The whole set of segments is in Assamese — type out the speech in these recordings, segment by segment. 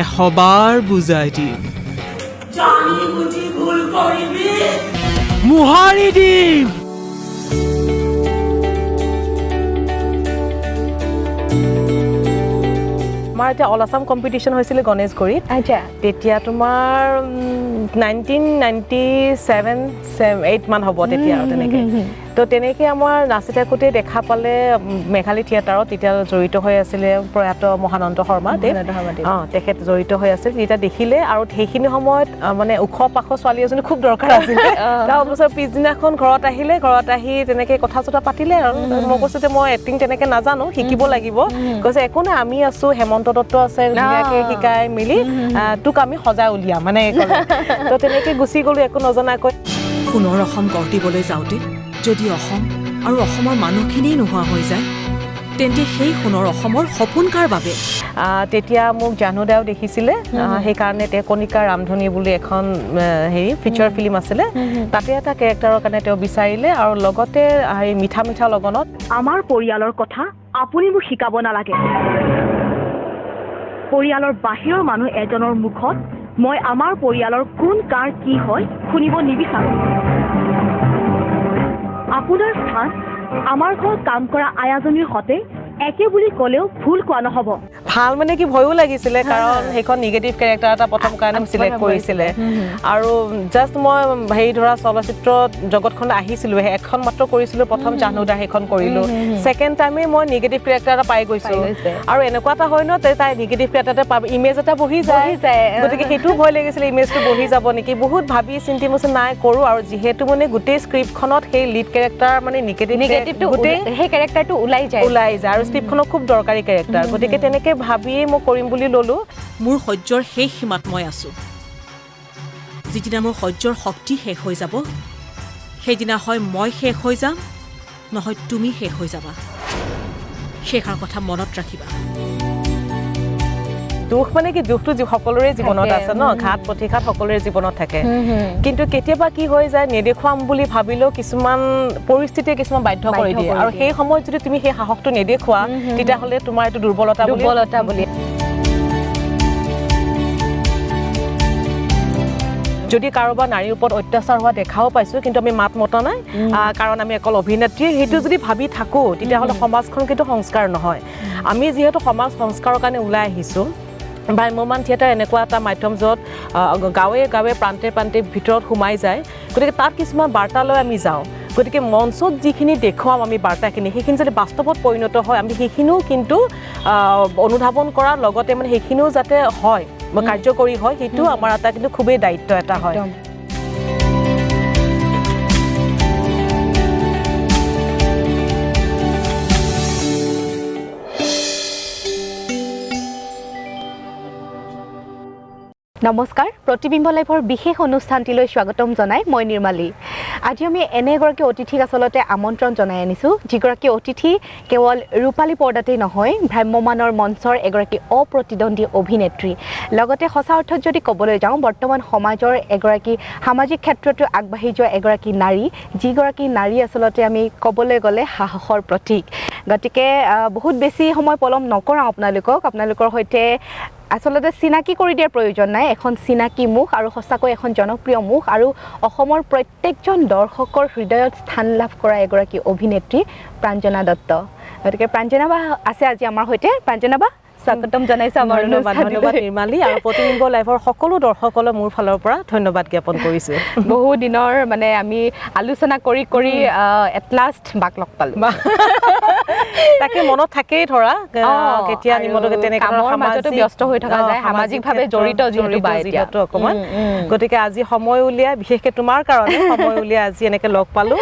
এশবাৰ বুজাই দিম জানি বুজি ভুল কৰিবি মোহাৰি দিম আমাৰ এটা অল আসাম কম্পিটিশ্যন হৈছিল গণেশগুৰিত আচ্ছা তেতিয়া তোমাৰ 1997-8 মান হ'ব তেতিয়া তেনেকে তো তেনেকৈ আমাৰ নাচি থাকোঁতে দেখা পালে মেঘালী থিয়েটাৰত তেতিয়া জড়িত হৈ আছিলে প্ৰয়াত মহানন্দ শৰ্মা তেখেত জড়িত হৈ আছিল তেতিয়া দেখিলে আৰু সেইখিনি সময়ত মানে ওখ পাখ ছোৱালী এজনী খুব দৰকাৰ আছিলে তাৰপিছত পিছদিনাখন ঘৰত আহি তেনেকৈ কথা চথা পাতিলে আৰু মই কৈছোঁ যে মই এক্টিং তেনেকৈ নাজানো শিকিব লাগিব কৈছে একো নাই আমি আছোঁ হেমন্ত দত্ত আছে ধুনীয়াকৈ শিকাই মেলি তোক আমি সজাই উলিয়াম মানে তো তেনেকৈ গুচি গ'লোঁ একো নজনাকৈ সোণৰ অসম গঢ় দিবলৈ যাওঁতে যদি অসম আৰু অসমৰ মানুহখিনিয়ে নোহোৱা হৈ যায় তেন্তে সেই সোণৰ অসমৰ সপোন কাৰ বাবে তেতিয়া মোক জানুদাও দেখিছিলে সেইকাৰণে তেওঁ কণিকা ৰামধনী বুলি এখন ফিচাৰ ফিল্ম আছিলে তাতে এটা কেৰেক্টাৰৰ কাৰণে তেওঁ বিচাৰিলে আৰু লগতে মিঠা মিঠা লগনত আমাৰ পৰিয়ালৰ কথা আপুনি মোক শিকাব নালাগে পৰিয়ালৰ বাহিৰৰ মানুহ এজনৰ মুখত মই আমাৰ পৰিয়ালৰ কোন কাৰ কি হয় শুনিব নিবিচাৰোঁ আপোনাৰ স্থান আমাৰ ঘৰত কাম কৰা আয়াজনীৰ সতে একে বুলি ক'লেও ভুল কোৱা নহ'ব ভাল মানে কি ভয়ো লাগিছিলে কাৰণ সেইখন নিগেটিভ কেৰেক্টাৰ এটা প্ৰথম কাৰণে চিলেক্ট কৰিছিলে আৰু জাষ্ট মই ধৰা চলচ্চিত্ৰ জগতখন আহিছিলোঁ এখন মাত্ৰ কৰিছিলোঁ প্ৰথম জানুদা সেইখন কৰিলোঁ ছেকেণ্ড টাইমে মই নিগেটিভ কেৰেক্টাৰ এটা পাই গৈছোঁ আৰু এনেকুৱা এটা হয় ন তাই নিগেটিভ কেৰেক্টাৰতে পাব ইমেজ এটা বহি যায় গতিকে সেইটোও ভয় লাগিছিলে ইমেজটো বহি যাব নেকি বহুত ভাবি চিন্তি মচি নাই কৰোঁ আৰু যিহেতু মানে গোটেই স্ক্ৰিপ্টখনত সেই লিড কেৰেক্টাৰ মানে নিগেটিভটো গোটেই সেই কেৰেক্টাৰটো ওলাই যায় আৰু স্ক্ৰিপ্টখনৰ খুব দৰকাৰী কেৰেক্টাৰ গতিকে তেনেকৈ ভাবিয়েই মই কৰিম বুলি ল'লোঁ মোৰ সহ্যৰ শেষ সীমাত মই আছোঁ যিদিনা মোৰ সহ্যৰ শক্তি শেষ হৈ যাব সেইদিনা হয় মই শেষ হৈ যাম নহয় তুমি শেষ হৈ যাবা শেষৰ কথা মনত ৰাখিবা দুখ মানে কি দুখটো সকলোৰে জীৱনত আছে ন ঘাত প্ৰতিঘাত সকলোৰে জীৱনত থাকে কিন্তু কেতিয়াবা কি হৈ যায় নেদেখুৱাম বুলি ভাবিলেও কিছুমান পৰিস্থিতিয়ে কিছুমান বাধ্য কৰি দিয়ে আৰু সেই সময়ত যদি তুমি সেই সাহসটো নেদেখুৱা তেতিয়াহ'লে তোমাৰ এইটো দুৰ্বলতা বুলি যদি কাৰোবাৰ নাৰীৰ ওপৰত অত্যাচাৰ হোৱা দেখাও পাইছোঁ কিন্তু আমি মাত মতা নাই কাৰণ আমি অকল অভিনেত্ৰী সেইটো যদি ভাবি থাকোঁ তেতিয়াহ'লে সমাজখন কিন্তু সংস্কাৰ নহয় আমি যিহেতু সমাজ সংস্কাৰৰ কাৰণে ওলাই আহিছোঁ ভ্ৰাম্যমান থিয়েটাৰ এনেকুৱা এটা মাধ্যম য'ত গাঁৱে গাঁৱে প্ৰান্তে প্ৰান্তে ভিতৰত সোমাই যায় গতিকে তাত কিছুমান বাৰ্তা লৈ আমি যাওঁ গতিকে মঞ্চত যিখিনি দেখুৱাম আমি বাৰ্তাখিনি সেইখিনি যদি বাস্তৱত পৰিণত হয় আমি সেইখিনিও কিন্তু অনুধাৱন কৰাৰ লগতে মানে সেইখিনিও যাতে হয় কাৰ্যকৰী হয় সেইটো আমাৰ এটা কিন্তু খুবেই দায়িত্ব এটা হয় নমস্কাৰ প্ৰতিবিম্ব লাইভৰ বিশেষ অনুষ্ঠানটিলৈ স্বাগতম জনাই মই নিৰ্মালী আজি আমি এনে এগৰাকী অতিথিক আচলতে আমন্ত্ৰণ জনাই আনিছোঁ যিগৰাকী অতিথি কেৱল ৰূপালী পৰ্দাতেই নহয় ভ্ৰাম্যমানৰ মঞ্চৰ এগৰাকী অপ্ৰতিদ্বন্দ্বী অভিনেত্ৰী লগতে সঁচা অৰ্থত যদি ক'বলৈ যাওঁ বৰ্তমান সমাজৰ এগৰাকী সামাজিক ক্ষেত্ৰতো আগবাঢ়ি যোৱা এগৰাকী নাৰী যিগৰাকী নাৰী আচলতে আমি ক'বলৈ গ'লে সাহসৰ প্ৰতীক গতিকে বহুত বেছি সময় পলম নকৰাওঁ আপোনালোকৰ সৈতে আচলতে চিনাকি কৰি দিয়াৰ প্ৰয়োজন নাই এখন চিনাকি মুখ আৰু সঁচাকৈ এখন জনপ্ৰিয় মুখ আৰু অসমৰ প্ৰত্যেকজন দৰ্শকৰ হৃদয়ত স্থান লাভ কৰা এগৰাকী অভিনেত্ৰী প্ৰাঞ্জনা দত্ত গতিকে প্ৰাঞ্জনা বা আছে আজি আমাৰ সৈতে প্ৰাঞ্জনা বা স্বাগতম জনাইছোঁ আমাৰ ধন্যবাদ নিৰ্মালী আৰু প্ৰতিবিম্ব লাইভৰ সকলো দৰ্শকলৈ মোৰ ফালৰ পৰা ধন্যবাদ জ্ঞাপন কৰিছোঁ বহু দিনৰ মানে আমি আলোচনা কৰি এট লাষ্ট বাক লগ পালোঁ তাকে মনত থাকেই ধৰা কেতিয়া নিমন্ত্ৰণ তেনেকৈ মাজতে ব্যস্ত হৈ থকা যায় সামাজিকভাৱে জড়িত যিহেতু অকণমান গতিকে আজি সময় উলিয়াই বিশেষকৈ তোমাৰ কাৰণে সময় উলিয়াই আজি এনেকৈ লগ পালোঁ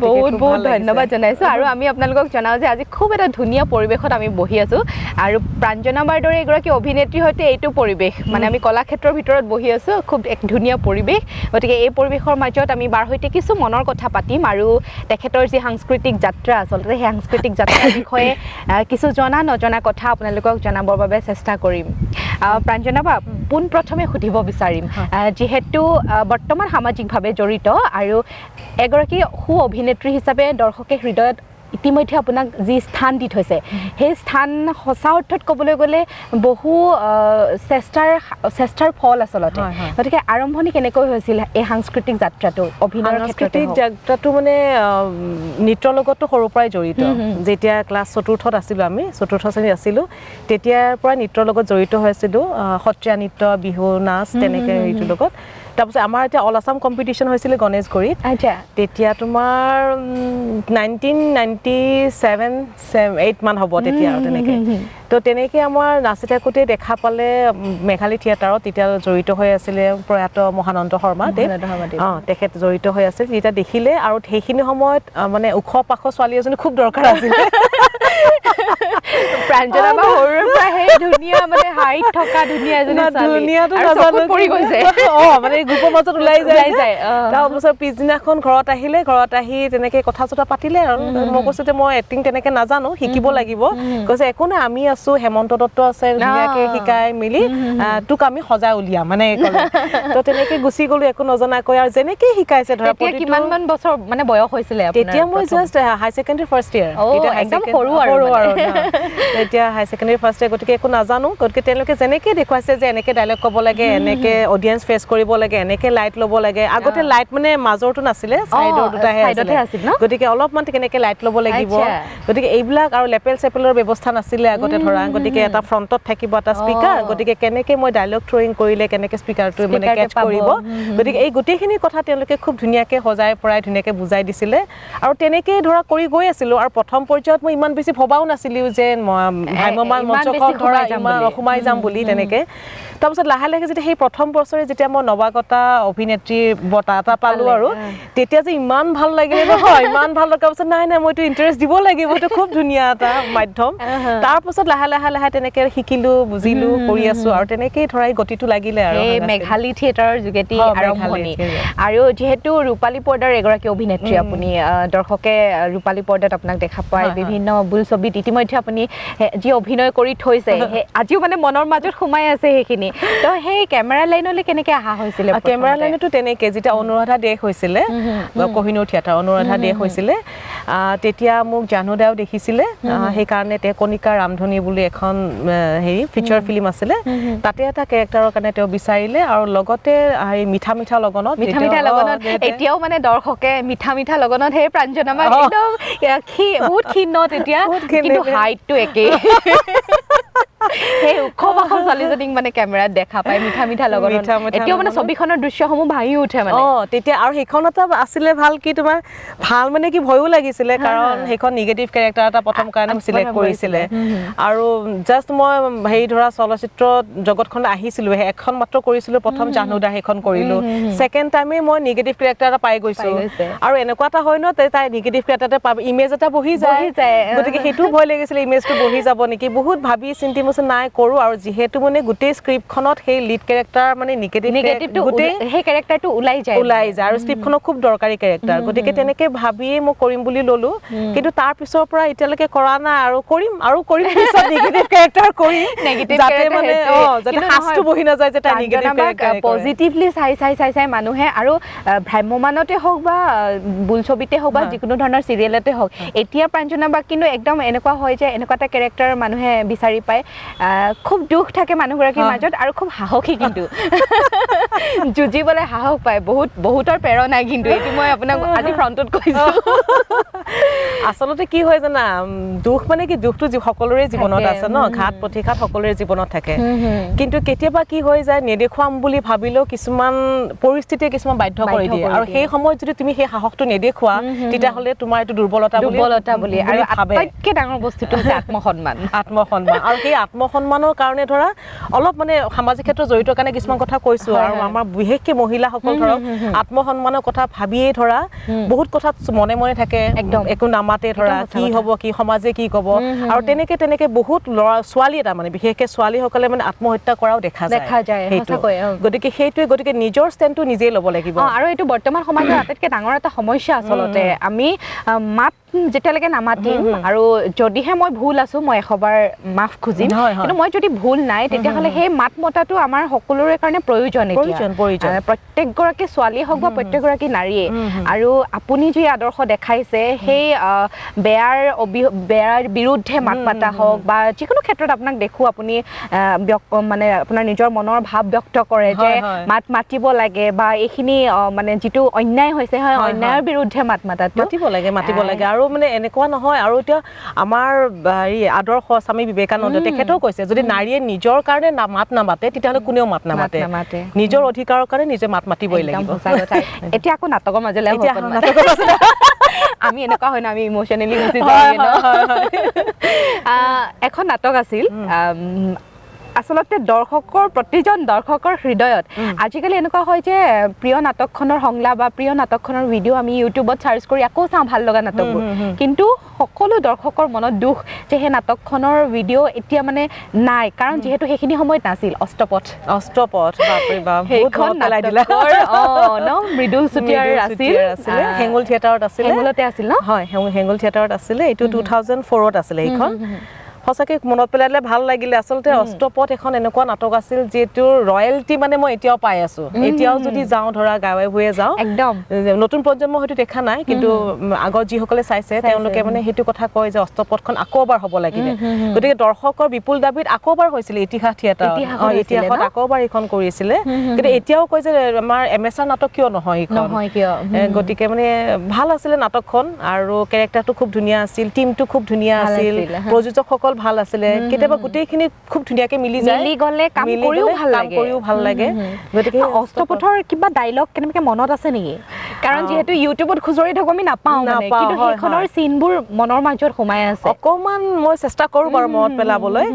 বহুত বহুত ধন্যবাদ জনাইছোঁ আৰু আমি আপোনালোকক জনাওঁ যে আজি খুব এটা ধুনীয়া পৰিৱেশত আমি বহি আছোঁ আৰু প্ৰাঞ্জনা বাৰ দৰে এগৰাকী অভিনেত্ৰীৰ সৈতে এইটো পৰিৱেশ মানে আমি কলাক্ষেত্ৰৰ ভিতৰত বহি আছোঁ খুব এক ধুনীয়া পৰিৱেশ গতিকে এই পৰিৱেশৰ মাজত আমি বাৰ সৈতে কিছু মনৰ কথা পাতিম আৰু তেখেতৰ যি সাংস্কৃতিক যাত্ৰা আচলতে সেই সাংস্কৃতিক যাত্ৰাৰ বিষয়ে কিছু নজনা কথা আপোনালোকক জনাবৰ বাবে চেষ্টা কৰিম প্ৰাঞ্জনা বা পোনপ্ৰথমে সুধিব বিচাৰিম যিহেতু বৰ্তমান সামাজিকভাৱে জড়িত আৰু এগৰাকী সু অভিনেত্ৰী হিচাপে দৰ্শকে হৃদয়ত ইতিমধ্যে আপোনাক যি স্থান দি থৈছে সেই স্থান সঁচা অৰ্থত ক'বলৈ গ'লে বহু চেষ্টাৰ ফল আচলতে গতিকে আৰম্ভণি কেনেকৈ হৈছিল এই সাংস্কৃতিক যাত্ৰাটো অভিনয়ৰ ক্ষেত্ৰতে যাত্ৰাটো মানে নৃত্যৰ লগতো সৰুৰ পৰাই জড়িত যেতিয়া ক্লাছ 4th আছিলোঁ আমি 4th শ্ৰেণীত আছিলোঁ তেতিয়াৰ পৰা নৃত্যৰ লগত জড়িত হৈছিলোঁ সত্ৰীয়া নৃত্য বিহু নাচ তেনেকৈ এইটোৰ লগত তাৰপিছত আমাৰ এতিয়া অল আছাম কম্পিটিশ্যন হৈছিলে গণেশগুৰিত তেতিয়া তোমাৰ 1997-8 মান হ'ব তেতিয়া আৰু তেনেকৈ তো তেনেকৈ আমাৰ নাচি থাকোঁতে দেখা পালে মেঘালী থিয়েটাৰত তেতিয়া জড়িত হৈ আছিলে প্ৰয়াত মহানন্দ শৰ্মা তেখেত জড়িত হৈ আছিল তেতিয়া দেখিলে আৰু সেইখিনি সময়ত মানে ওখ পাখ ছোৱালী এজনী খুব দৰকাৰ আছিলে প্ৰাঞ্জলা বা সৰুৰ পৰা সেই ধুনীয়া মানে হাইট থকা ধুনীয়া এজনী ধুনীয়াটো নাজানো পৰি গৈছে মানে গ্ৰুপৰ মাজত ওলাই যায় তাৰপিছত পিছদিনাখন ঘৰত আহি তেনেকৈ কথা চথা পাতিলে আৰু মই কৈছোঁ যে মই এক্টিং তেনেকৈ নাজানো শিকিব লাগিব কৈছে একো নাই আমি আছোঁ হেমন্ত দত্ত আছে ধুনীয়াকৈ শিকাই মেলি তোক আমি সজাই উলিয়াম মানে তো তেনেকৈ গুচি গ'লোঁ একো নজনাকৈ আৰু যেনেকৈ শিকাইছে ধৰা কিমানমান বছৰ মানে বয়স হৈছিলে তেতিয়া মই জাষ্ট হাই ছেকেণ্ডেৰী ফাৰ্ষ্ট ইয়াৰ একদম সৰু আৰু এতিয়া হাই ছেকেণ্ডেৰী ফাৰ্ষ্ট ইয়াৰ গতিকে একো নাজানো গতিকে তেওঁলোকে যেনেকৈ দেখুৱাইছে যে এনেকৈ ডাইলগ ক'ব লাগে এনেকৈ অডিয়েঞ্চ ফেচ কৰিব লাগে এনেকৈ লাইট ল'ব লাগে আগতে লাইট মানে মাজৰটো নাছিলে চাইডৰ দুটাহে আছিল গতিকে অলপমান কেনেকৈ লাইট ল'ব লাগিব গতিকে এইবিলাক আৰু লেপেল চেপেলৰ ব্যৱস্থা নাছিলে আগতে ধৰা গতিকে এটা ফ্ৰণ্টত থাকিব এটা স্পীকাৰ গতিকে কেনেকৈ মই ডাইলগ থ্ৰয়িং কৰিলে কেনেকৈ স্পীকাৰটো মানে কেচ কৰিব গতিকে এই গোটেইখিনি কথা তেওঁলোকে খুব ধুনীয়াকৈ সজাই পৰাই ধুনীয়াকৈ বুজাই দিছিলে আৰু তেনেকেই ধৰা কৰি গৈ আছিলোঁ আৰু প্ৰথম পৰ্যায়ত মই ইমান বেছি ভবাও নাছিলোঁ যে ভ্ৰাম্যমান মঞ্চখন ধৰা সোমাই যাম বুলি তেনেকৈ তাৰপিছত লাহে লাহে যেতিয়া সেই প্ৰথম বছৰে যেতিয়া মই নৱাগতা অভিনেত্ৰীৰ বঁটা এটা পালোঁ আৰু তেতিয়া যে ইমান ভাল লাগিলে নহয় ইমান ভাল লগাৰ পিছত নাই মইতো ইণ্টাৰেষ্ট দিব লাগিব এইটো খুব ধুনীয়া এটা মাধ্যম তাৰপিছত লাহে লাহে তেনেকৈ শিকিলোঁ বুজিলোঁ কৰি আছোঁ আৰু তেনেকেই ধৰা গতিটো লাগিলে আৰু মেঘালী থিয়েটাৰৰ যোগেদি আৰম্ভণি আৰু যিহেতু ৰূপালী পৰ্দাৰ এগৰাকী অভিনেত্ৰী আপুনি দৰ্শকে ৰূপালী পৰ্দাত আপোনাক দেখা পায় বিভিন্ন বোলছবিত ইতিমধ্যে আপুনি যি অভিনয় কৰি থৈছে আজিও মানে মনৰ মাজত সোমাই আছে সেইখিনি তো সেই কেমেৰা লাইনলৈ কেনেকৈ অহা হৈছিলে কেমেৰা লাইনতো তেনেকৈ যেতিয়া অনুৰাধা দেশ হৈছিলে কহিনুৰ থিয়েটাৰ অনুৰাধা দেশ হৈছিলে তেতিয়া মোক জানুদাও দেখিছিলে সেইকাৰণে তেওঁ কণিকা ৰামধনী বুলি এখন হেৰি ফিচাৰ ফিল্ম আছিলে তাতে এটা কেৰেক্টাৰৰ কাৰণে তেওঁ বিচাৰিলে আৰু লগতে মিঠা মিঠা লগনত এতিয়াও মানে দৰ্শকে মিঠা লগনত সেই প্ৰাঞ্জনা একদম বহুত ক্ষীণ তেতিয়া কিন্তু হাইটটো একেই সেই ওখ পাখ ছোৱালীজনীক মানে কেমেৰাত দেখা পায় মিঠা লগত এতিয়াও মানে ছবিখনৰ দৃশ্যসমূহ ভাঙি উঠে মানে তেতিয়া আৰু সেইখন এটা আছিলে ভাল কি তোমাৰ ভাল মানে কি ভয়ো লাগিছিলে কাৰণ সেইখন নিগেটিভ কেৰেক্টাৰ এটা প্ৰথম কাৰণে চিলেক্ট কৰিছিলে আৰু জাষ্ট মই হেৰি ধৰা চলচ্চিত্ৰ জগতখনত আহিছিলোঁ এখন মাত্ৰ কৰিছিলোঁ প্ৰথম জানুদা সেইখন কৰিলোঁ ছেকেণ্ড টাইমে মই নিগেটিভ কেৰেক্টাৰ এটা পাই গৈছোঁ আৰু এনেকুৱা এটা হয় ন তাই নিগেটিভ কেৰেক্টাৰতে পাব ইমেজ এটা বহি যায় গতিকে সেইটোও ভয় লাগিছিলে ইমেজটো বহি যাব নেকি বহুত ভাবি চিন্তি নাই কৰোঁ আৰু যিহেতু মানে গোটেই স্ক্ৰিপ্টখনত সেই লিড কেৰেক্টাৰ মানে নিগেটিভটো গোটেই সেই কেৰেক্টাৰটো ওলাই যায় আৰু স্ক্ৰিপ্টখনত খুব দৰকাৰী কেৰেক্টাৰ গতিকে তেনেকৈ ভাবিয়েই মই কৰিম বুলি ল'লোঁ কিন্তু তাৰ পিছৰ পৰা এতিয়ালৈকে কৰা নাই আৰু কৰিম পিছত নিগেটিভ কেৰেক্টাৰ কৰিম যাতে মানে যাতে হাসটো বহি নাযায় যে তাই নিগেটিভ কেৰেক্টাৰ পজিটিভলি চাই মানুহে আৰু ভ্ৰাম্যমানতে হওক বা বোলছবিতে হওক বা যিকোনো ধৰণৰ চিৰিয়েলতে হওক এতিয়া প্ৰাঞ্জনা বা কিন্তু একদম এনেকুৱা হয় যে এনেকুৱা এটা কেৰেক্টাৰ মানুহে বিচাৰি পায় খুব দুখ থাকে মানুহগৰাকীৰ মাজত আৰু খুব সাহসী কিন্তু যুঁজিবলৈ সাহস পায় বহুতৰ প্ৰেৰণা কিন্তু এইটো মই আপোনাক আজি ফ্ৰণ্টত কৈছোঁ আচলতে কি হয় জানা দুখ মানে কি দুখটো সকলোৰে জীৱনত আছে ন ঘাত প্ৰতিঘাত সকলোৰে জীৱনত থাকে কিন্তু কেতিয়াবা কি হৈ যায় নেদেখুৱাম বুলি ভাবিলেও কিছুমান পৰিস্থিতিয়ে কিছুমান বাধ্য কৰি দিয়ে আৰু সেই সময়ত যদি তুমি সেই সাহসটো নেদেখুৱা তেতিয়াহ'লে তোমাৰ এইটো দুৰ্বলতা বুলি আৰু আটাইতকৈ ডাঙৰ বস্তুটো হৈছে আত্মসন্মান আৰু সেই আত্মসন্মানৰ কাৰণে ধৰা অলপ মানে সামাজিক ক্ষেত্ৰত জড়িত কাৰণে কিছুমান কথা কৈছোঁ আৰু আমাৰ বিশেষকৈ মহিলাসকল ধৰক আত্মসন্মানৰ কথা ভাবিয়েই ধৰা বহুত কথা মনে থাকে একো নামাতে ধৰা কি হ'ব কি সমাজে কি ক'ব আৰু তেনেকৈ বহুত ল'ৰা ছোৱালী এটা মানে বিশেষকৈ ছোৱালীসকলে মানে আত্মহত্যা কৰাও দেখা যায় গতিকে নিজৰ ষ্টেণ্ডটো নিজেই ল'ব লাগিব আৰু এইটো বৰ্তমান সমাজৰ আটাইতকৈ ডাঙৰ এটা সমস্যা আচলতে আমি মাত যেতিয়ালৈকে নামাতিম আৰু যদিহে মই ভুল আছো মই এশবাৰ মাফ খুজিম কিন্তু মই যদি ভুল নাই তেতিয়াহ'লে সেই মাত মতাটো আমাৰ সকলোৰে কাৰণে প্ৰয়োজন প্ৰত্যেকগৰাকী ছোৱালী হওক বা প্ৰত্যেকগৰাকী নাৰীয়ে আৰু আপুনি যি আদৰ্শ দেখাইছে সেই বেয়াৰ বিৰুদ্ধে মাত মাতা হওক বা যিকোনো ক্ষেত্ৰত আপোনাক দেখো আপুনি মানে আপোনাৰ নিজৰ মনৰ ভাৱ ব্যক্ত কৰে যে মাত মাতিব লাগে বা এইখিনি মানে যিটো অন্যায় হৈছে হয় অন্যায়ৰ বিৰুদ্ধে মাত মাতাটো মাতিব লাগে আৰু মানে এনেকুৱা নহয় আৰু এতিয়া আমাৰ আদৰ্শ স্বামী বিবেকানন্দ তেখেতেও কৈছে যদি নাৰীয়ে নিজৰ কাৰণে মাত নামাতে তেতিয়াহ'লে কোনেও মাত নামাতে নিজৰ অধিকাৰৰ কাৰণে নিজে মাত মাতিবই লাগিব এতিয়া আকৌ নাটকৰ মাজলৈ আমি এনেকুৱা হয় না আমি ইমোশ্যনেলি গুচি যাওঁ এখন নাটক আছিল আচলতে প্ৰতিজন দৰ্শকৰ হৃদয়ত আজিকালি এনেকুৱা হয় যে প্ৰিয় নাটকখনৰ সংলাপ বা প্ৰিয় নাটকখনৰ ভিডিঅ' আমি ইউটিউবত চাৰ্চ কৰি আকৌ চাওঁ ভাল লগা নাটকবোৰ কিন্তু সকলো দৰ্শকৰ মনত দুখ যে সেই নাটকখনৰ ভিডিঅ' এতিয়া মানে নাই কাৰণ যিহেতু সেইখিনি সময়ত নাছিল অষ্টপথ বাপৰে বাপ সেইখন নাটকৰ মৃদুল চুতীয়াৰ আছিল হেঙুল থিয়েটাৰত আছিল হেঙুলতে আছিল ন হয় হেঙুল থিয়েটাৰত আছিলে এইটো 2004ত আছিলে এইখন সঁচাকৈ মনত পেলাই দিলে ভাল লাগিলে আচলতে অষ্টপথ এখন এনেকুৱা নাটক আছিল যিটোৰ ৰয়েলটি মানে মই এতিয়াও পাই আছো এতিয়াও যদি যাওঁ ধৰা গাঁৱে ভূঞে যাওঁ একদম নতুন প্ৰজন্ম হয়তো দেখা নাই কিন্তু আগত যিসকলে চাইছে তেওঁলোকে মানে সেইটো কথা কয় যে অষ্টপথখন আকৌ এবাৰ হ'ব লাগিলে গতিকে দৰ্শকৰ বিপুল দাবীত আকৌ এবাৰ হৈছিলে ইতিহাস থিয়েটাৰ ইতিহাসত আকৌ এবাৰ এইখন কৰিছিলে কিন্তু এতিয়াও কয় যে আমাৰ এমএছআৰ নাটক কিয় নহয় এইখন গতিকে মানে ভাল আছিলে নাটকখন আৰু কেৰেক্টাৰটো খুব ধুনীয়া আছিল টিমটো খুব ধুনীয়া আছিল প্ৰযোজকসকল ভাল আছিলে কেতিয়াবা গোটেইখিনি খুব ধুনীয়াকৈ মিলি গ'লে কাম কৰিও ভাল লাগে গতিকে অষ্টপথৰ কিবা ডাইলগ কেনেকৈ মনত আছে নেকি কাৰণ যিহেতু ইউটিউবত খুচৰি থাকোঁ আমি নাপাওঁ কিন্তু সেইখনৰ চিনবোৰ মনৰ মাজত সোমাই আছে অকণমান মই চেষ্টা কৰোঁ বাৰু মনত পেলাবলৈ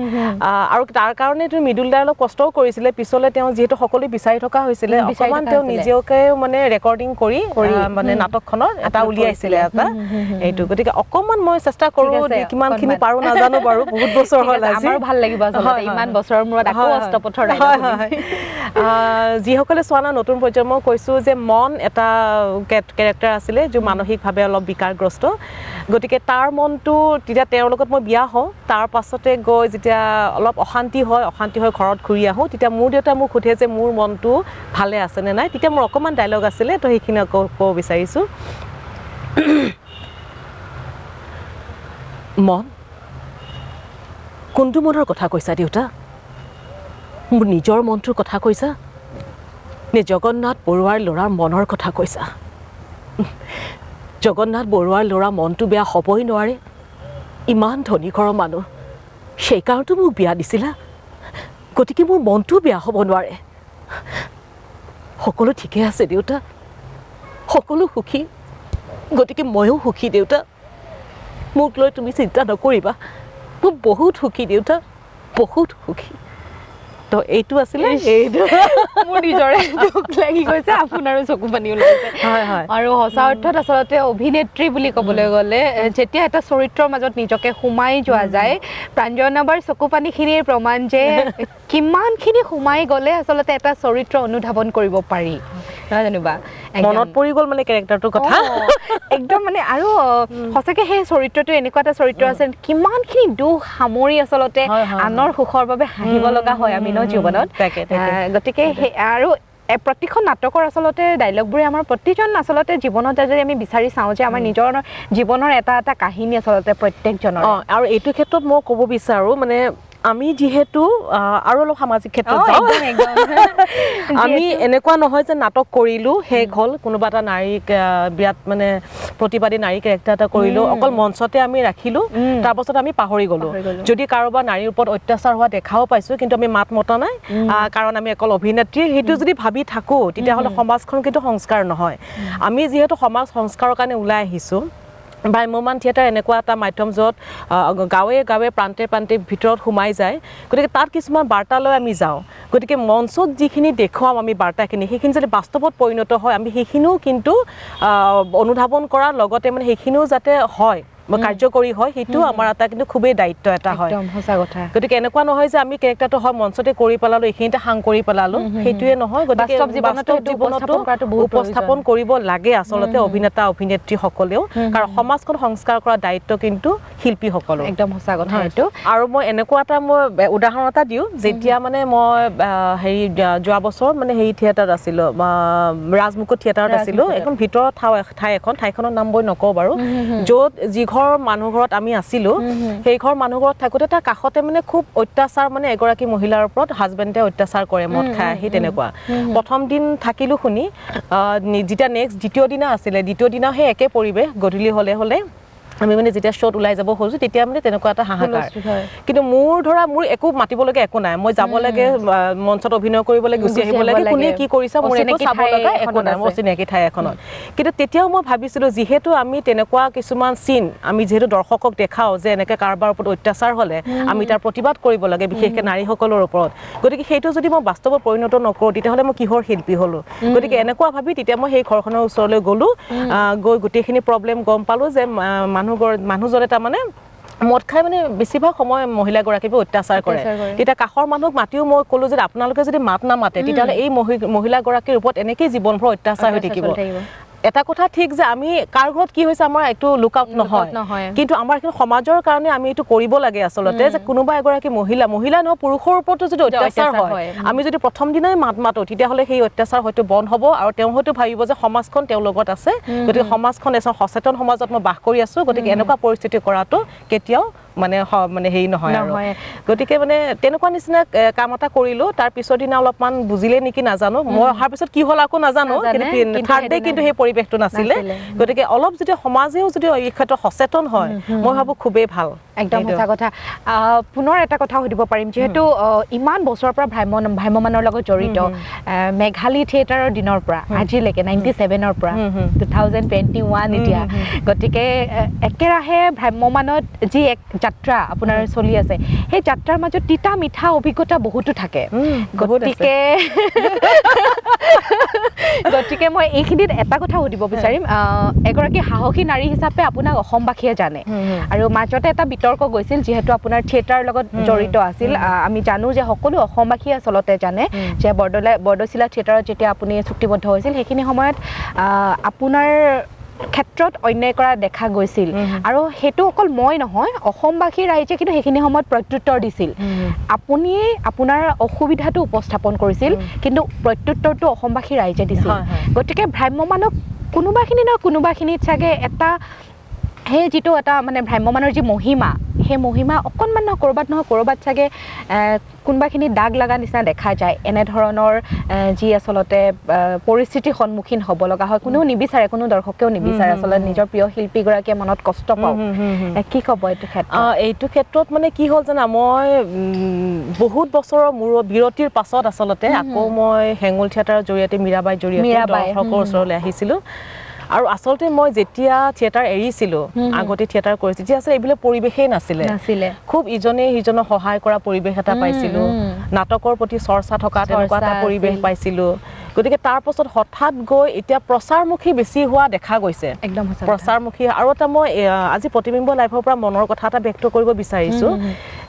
আৰু তাৰ কাৰণে মৃদুল দাই অলপ কষ্টও কৰিছিলে পিছলৈ তেওঁ যিহেতু সকলোৱে বিচাৰি থকা হৈছিলে অকণমান তেওঁ নিজকে মানে ৰেকৰ্ডিং কৰি মানে নাটকখনৰ এটা উলিয়াইছিলে এটা এইটো গতিকে অকণমান মই চেষ্টা কৰোঁ কিমানখিনি পাৰোঁ নাজানো বাৰু বহুত বছৰ হ'ল আমাৰ ভাল লাগিব আচলতে ইমান বছৰৰ মূৰত আকৌ অষ্টপথৰ যিসকলে চোৱা নাই নতুন প্ৰজন্মক কৈছোঁ যে মন এটা কেৰেক্টাৰ আছিলে যি মানসিকভাৱে অলপ বিকাৰগ্ৰস্ত গতিকে তাৰ মনটো তেতিয়া তেওঁৰ লগত মই বিয়া হওঁ তাৰ পাছতে গৈ যেতিয়া অলপ অশান্তি হয় ঘৰত ঘূৰি আহোঁ তেতিয়া মোৰ দেউতাই মোক সোধে যে মোৰ মনটো ভালে আছেনে নাই তেতিয়া মোৰ অকণমান ডাইলগ আছিলে তো সেইখিনি আকৌ ক'ব বিচাৰিছোঁ মন কোনটো মনৰ কথা কৈছা দেউতা মোৰ নিজৰ মনটোৰ কথা কৈছা নে জগন্নাথ বৰুৱাৰ ল'ৰাৰ মনৰ কথা কৈছা জগন্নাথ বৰুৱাৰ ল'ৰা মনটো বেয়া হ'বই নোৱাৰে ইমান ধনী ঘৰৰ মানুহ সেইকাৰণেতো মোক বিয়া দিছিলা গতিকে মোৰ মনটো বেয়া হ'ব নোৱাৰে সকলো ঠিকে আছে দেউতা সকলো সুখী গতিকে ময়ো সুখী দেউতা মোক লৈ তুমি চিন্তা নকৰিবা মই বহুত সুখী দেউতা বহুত সুখী তো এইটো আছিলে এইটো মোৰ নিজৰে দুখ লাগি গৈছে আপোনাৰো চকু পানী ওলাইছে আৰু সঁচা অৰ্থত আচলতে অভিনেত্ৰী বুলি ক'বলৈ গ'লে যেতিয়া এটা চৰিত্ৰৰ মাজত নিজকে সোমাই যোৱা যায় প্ৰাঞ্জনাবাৰ চকু পানীখিনিৰ প্ৰমাণ যে কিমানখিনি সোমাই গ'লে আচলতে এটা চৰিত্ৰ অনুধাৱন কৰিব পাৰি নহয় জানোবা মনত পৰি গ'ল মানে কেৰেক্টাৰটোৰ কথা একদম মানে আৰু সঁচাকৈ সেই চৰিত্ৰটো এনেকুৱা এটা চৰিত্ৰ আছে কিমানখিনি দুখ সামৰি আচলতে আনৰ সুখৰ বাবে হাঁহিব লগা হয় আমি ন জীৱনত গতিকে আৰু প্ৰতিখন নাটকৰ আচলতে ডাইলগবোৰে আমাৰ প্ৰতিজন আচলতে জীৱনত যদি আমি বিচাৰি চাওঁ যে আমাৰ নিজৰ জীৱনৰ এটা এটা কাহিনী আচলতে প্ৰত্যেকজনৰ আৰু এইটো ক্ষেত্ৰত মই ক'ব বিচাৰোঁ মানে আমি যিহেতু আৰু অলপ সামাজিক ক্ষেত্ৰত যাওঁ আমি এনেকুৱা নহয় যে নাটক কৰিলোঁ শেষ হ'ল কোনোবা এটা নাৰীক বিৰাট মানে প্ৰতিবাদী নাৰী কেৰেক্টাৰ এটা কৰিলোঁ অকল মঞ্চতে আমি ৰাখিলোঁ তাৰপাছত আমি পাহৰি গ'লোঁ যদি কাৰোবাৰ নাৰীৰ ওপৰত অত্যাচাৰ হোৱা দেখাও পাইছোঁ কিন্তু আমি মাত মতা নাই কাৰণ আমি অকল অভিনেত্ৰী সেইটো যদি ভাবি থাকোঁ তেতিয়াহ'লে সমাজখন কিন্তু সংস্কাৰ নহয় আমি যিহেতু সমাজ সংস্কাৰৰ কাৰণে ওলাই আহিছোঁ ভ্ৰাম্যমান থিয়েটাৰ এনেকুৱা এটা মাধ্যম য'ত গাঁৱে গাঁৱে প্ৰান্তে প্ৰান্তে ভিতৰত সোমাই যায় গতিকে তাত কিছুমান বাৰ্তালৈ আমি যাওঁ গতিকে মঞ্চত যিখিনি দেখুৱাম আমি বাৰ্তাখিনি সেইখিনি যদি বাস্তৱত পৰিণত হয় আমি সেইখিনিও কিন্তু অনুধাৱন কৰাৰ লগতে মানে সেইখিনিও যাতে হয় কাৰ্যকৰী হয় সেইটো আমাৰ এটা কিন্তু খুবেই দায়িত্ব এটা হয় একদম সঁচা কথা গতিকে এনেকুৱা নহয় যে আমি কেৰেক্টাৰটো হয় মঞ্চতে কৰি পেলালো এইখিনিতে হাং কৰি পেলালো সেইটোৱে নহয় গতিকে বাস্তৱ জীৱনতো উপস্থাপন কৰিব লাগে আচলতে অভিনেতা অভিনেত্ৰী সকলেও কাৰণ সমাজখন সংস্কাৰ কৰা দায়িত্ব কিন্তু শিল্পীসকলৰ একদম সঁচা কথা এইটো আৰু মই এনেকুৱা এটা মই উদাহৰণ এটা দিওঁ যেতিয়া মানে মই হেৰি যোৱা বছৰ মানে হেৰি থিয়েটাৰত আছিলোঁ ৰাজমুকুট থিয়েটাৰত আছিলোঁ এখন ভিতৰৰ ঠাইখনৰ নাম মই নকওঁ বাৰু য'ত যি ঘৰ মানুহ ঘৰত আমি আছিলোঁ সেই ঘৰ মানুহ ঘৰত থাকোঁতে তাৰ কাষতে মানে খুব অত্যাচাৰ মানে এগৰাকী মহিলাৰ ওপৰত হাজবেণ্ডে অত্যাচাৰ কৰে মদ খাই আহি তেনেকুৱা প্ৰথম দিন থাকিলোঁ শুনি যেতিয়া নেক্সট দ্বিতীয় দিনা আছিলে দ্বিতীয় দিনা সেই একে পৰিৱেশ গধূলি হ'লে আমি মানে যেতিয়া শ্ব'ত ওলাই যাব খোজোঁ তেতিয়া মানে তেনেকুৱা এটা হাহাকাৰ কিন্তু মোৰ একো মাতিবলগীয়া একো নাই মই যাব লাগে মঞ্চত অভিনয় কৰিব লাগে গুচি আহিব লাগে কোনে কি কৰিছে মোৰ একো চাব লগা একো নাই মোৰ চিনাকি ঠাই এখনত কিন্তু তেতিয়াও মই ভাবিছিলোঁ যিহেতু আমি তেনেকুৱা কিছুমান চিন আমি যিহেতু দৰ্শকক দেখাওঁ যে এনেকৈ কাৰোবাৰ ওপৰত অত্যাচাৰ হ'লে আমি তাৰ প্ৰতিবাদ কৰিব লাগে বিশেষকৈ নাৰীসকলৰ ওপৰত গতিকে সেইটো যদি মই বাস্তৱত পৰিণত নকৰোঁ তেতিয়াহ'লে মই কিহৰ শিল্পী হ'লোঁ গতিকে এনেকুৱা ভাবি তেতিয়া মই সেই ঘৰখনৰ ওচৰলৈ গ'লোঁ গৈ গোটেইখিনি প্ৰব্লেম গম পালোঁ যে মানুহজনে তাৰমানে মদ খাই মানে বেছিভাগ সময় মহিলাগৰাকীক অত্যাচাৰ কৰে তেতিয়া কাষৰ মানুহক মাতিও মই ক'লোঁ যে আপোনালোকে যদি মাত নামাতে তেতিয়াহ'লে এই মহিলাগৰাকীৰ ওপৰত এনেকেই জীৱনভৰ অত্যাচাৰ হৈ থাকিব এটা কথা ঠিক যে আমি কাৰ ঘৰত কি হৈছে আমাৰ একটু লুক আউট নহয় কিন্তু আমাৰ কিন্তু সমাজৰ কাৰণে আমি এইটো কৰিব লাগে আচলতে যে কোনোবা এগৰাকী মহিলা নহয় পুৰুষৰ ওপৰতো যদি অত্যাচাৰ হয় আমি যদি প্ৰথম দিনাই মাত মাতো তেতিয়াহ'লে সেই অত্যাচাৰ হয়তো বন্ধ হ'ব আৰু তেওঁ হয়তো ভাবিব যে সমাজখন তেওঁৰ লগত আছে গতিকে সমাজখন এজন সচেতন সমাজত মই বাস কৰি আছোঁ গতিকে এনেকুৱা পৰিস্থিতি কৰাটো কেতিয়াও মানে হেৰি নহয় আৰু গতিকে মানে তেনেকুৱা নিচিনা কাম এটা কৰিলোঁ তাৰ পিছৰ দিনা অলপমান বুজিলে নেকি নাজানো মই অহাৰ পিছত কি হ'ল আকৌ নাজানো কিন্তু থাৰ্ড ডে কিন্তু সেই পৰিৱেশটো নাছিলে গতিকে অলপ যদি সমাজেও যদি এই ক্ষেত্ৰত সচেতন হয় মই ভাবোঁ খুবেই ভাল একদম সঁচা কথা পুনৰ এটা কথা সুধিব পাৰিম যিহেতু ইমান বছৰৰ পৰা ভ্ৰাম্যমানৰ লগত জড়িত মেঘালী থিয়েটাৰৰ দিনৰ পৰা আজিলৈকে 97ৰ পৰা 2021 এতিয়া গতিকে একেৰাহে ভ্ৰাম্যমানত যি এক যাত্ৰা আপোনাৰ চলি আছে সেই যাত্ৰাৰ মাজত তিতা মিঠা অভিজ্ঞতা বহুতো থাকে গতিকে মই এইখিনিত এটা কথা সুধিব বিচাৰিম এগৰাকী সাহসী নাৰী হিচাপে আপোনাক অসমবাসীয়ে জানে আৰু মাজতে এটা বিতৰ্ক গৈছিল যিহেতু আপোনাৰ থিয়েটাৰৰ লগত জড়িত আছিল আমি জানো যে সকলো অসমবাসীয়ে আচলতে জানে যে বৰদৈচিলা থিয়েটাৰত যেতিয়া আপুনি চুক্তিবদ্ধ হৈছিল সেইখিনি সময়ত আপোনাৰ ক্ষেত্ৰত অন্যায় কৰা দেখা গৈছিল আৰু সেইটো অকল মই নহয় অসমবাসী ৰাইজে কিন্তু সেইখিনি সময়ত প্ৰত্যুত্তৰ দিছিল আপুনি আপোনাৰ অসুবিধাটো উপস্থাপন কৰিছিল কিন্তু প্ৰত্যুত্তৰটো অসমবাসী ৰাইজে দিছিল গতিকে ভ্ৰাম্যমানক কোনোবাখিনিত চাগে এটা সেই যিটো এটা মানে ভ্ৰাম্যমানৰ যি মহিমা সেই মহিমা অকণমান ক'ৰবাত চাগে কোনোবাখিনি দাগ লগা নিচিনা দেখা যায় এনেধৰণৰ যি আচলতে পৰিস্থিতিৰ সন্মুখীন হ'ব লগা হয় কোনেও নিবিচাৰে কোনো দৰ্শকেও নিবিচাৰে আচলতে নিজৰ প্ৰিয় শিল্পীগৰাকীয়ে মনত কষ্ট পাওঁ কি ক'ব এইটো ক্ষেত্ৰত মানে কি হ'ল জানা মই বহুত বছৰৰ বিৰতিৰ পাছত আচলতে আকৌ মই হেঙুল থিয়েটাৰৰ জৰিয়তে মীৰাবাইৰ জৰিয়তে দৰ্শকৰ ওচৰলৈ আহিছিলোঁ আৰু আচলতে মই যেতিয়া থিয়েটাৰ এৰিছিলোঁ আগতে থিয়েটাৰ কৰিছিলোঁ তেতিয়া আচলতে এইবিলাক পৰিৱেশেই নাছিলে খুব ইজনে সিজনক সহায় কৰা পৰিৱেশ এটা পাইছিলোঁ নাটকৰ প্ৰতি চৰ্চা থকা তেনেকুৱা এটা পৰিৱেশ পাইছিলোঁ গতিকে তাৰ পাছত হঠাৎ গৈ এতিয়া প্ৰচাৰমুখী বেছি হোৱা দেখা গৈছে একদম প্ৰচাৰমুখী আৰু এটা মই আজি প্ৰতিবিম্ব লাইভৰ পৰা মনৰ কথা এটা ব্যক্ত কৰিব বিচাৰিছোঁ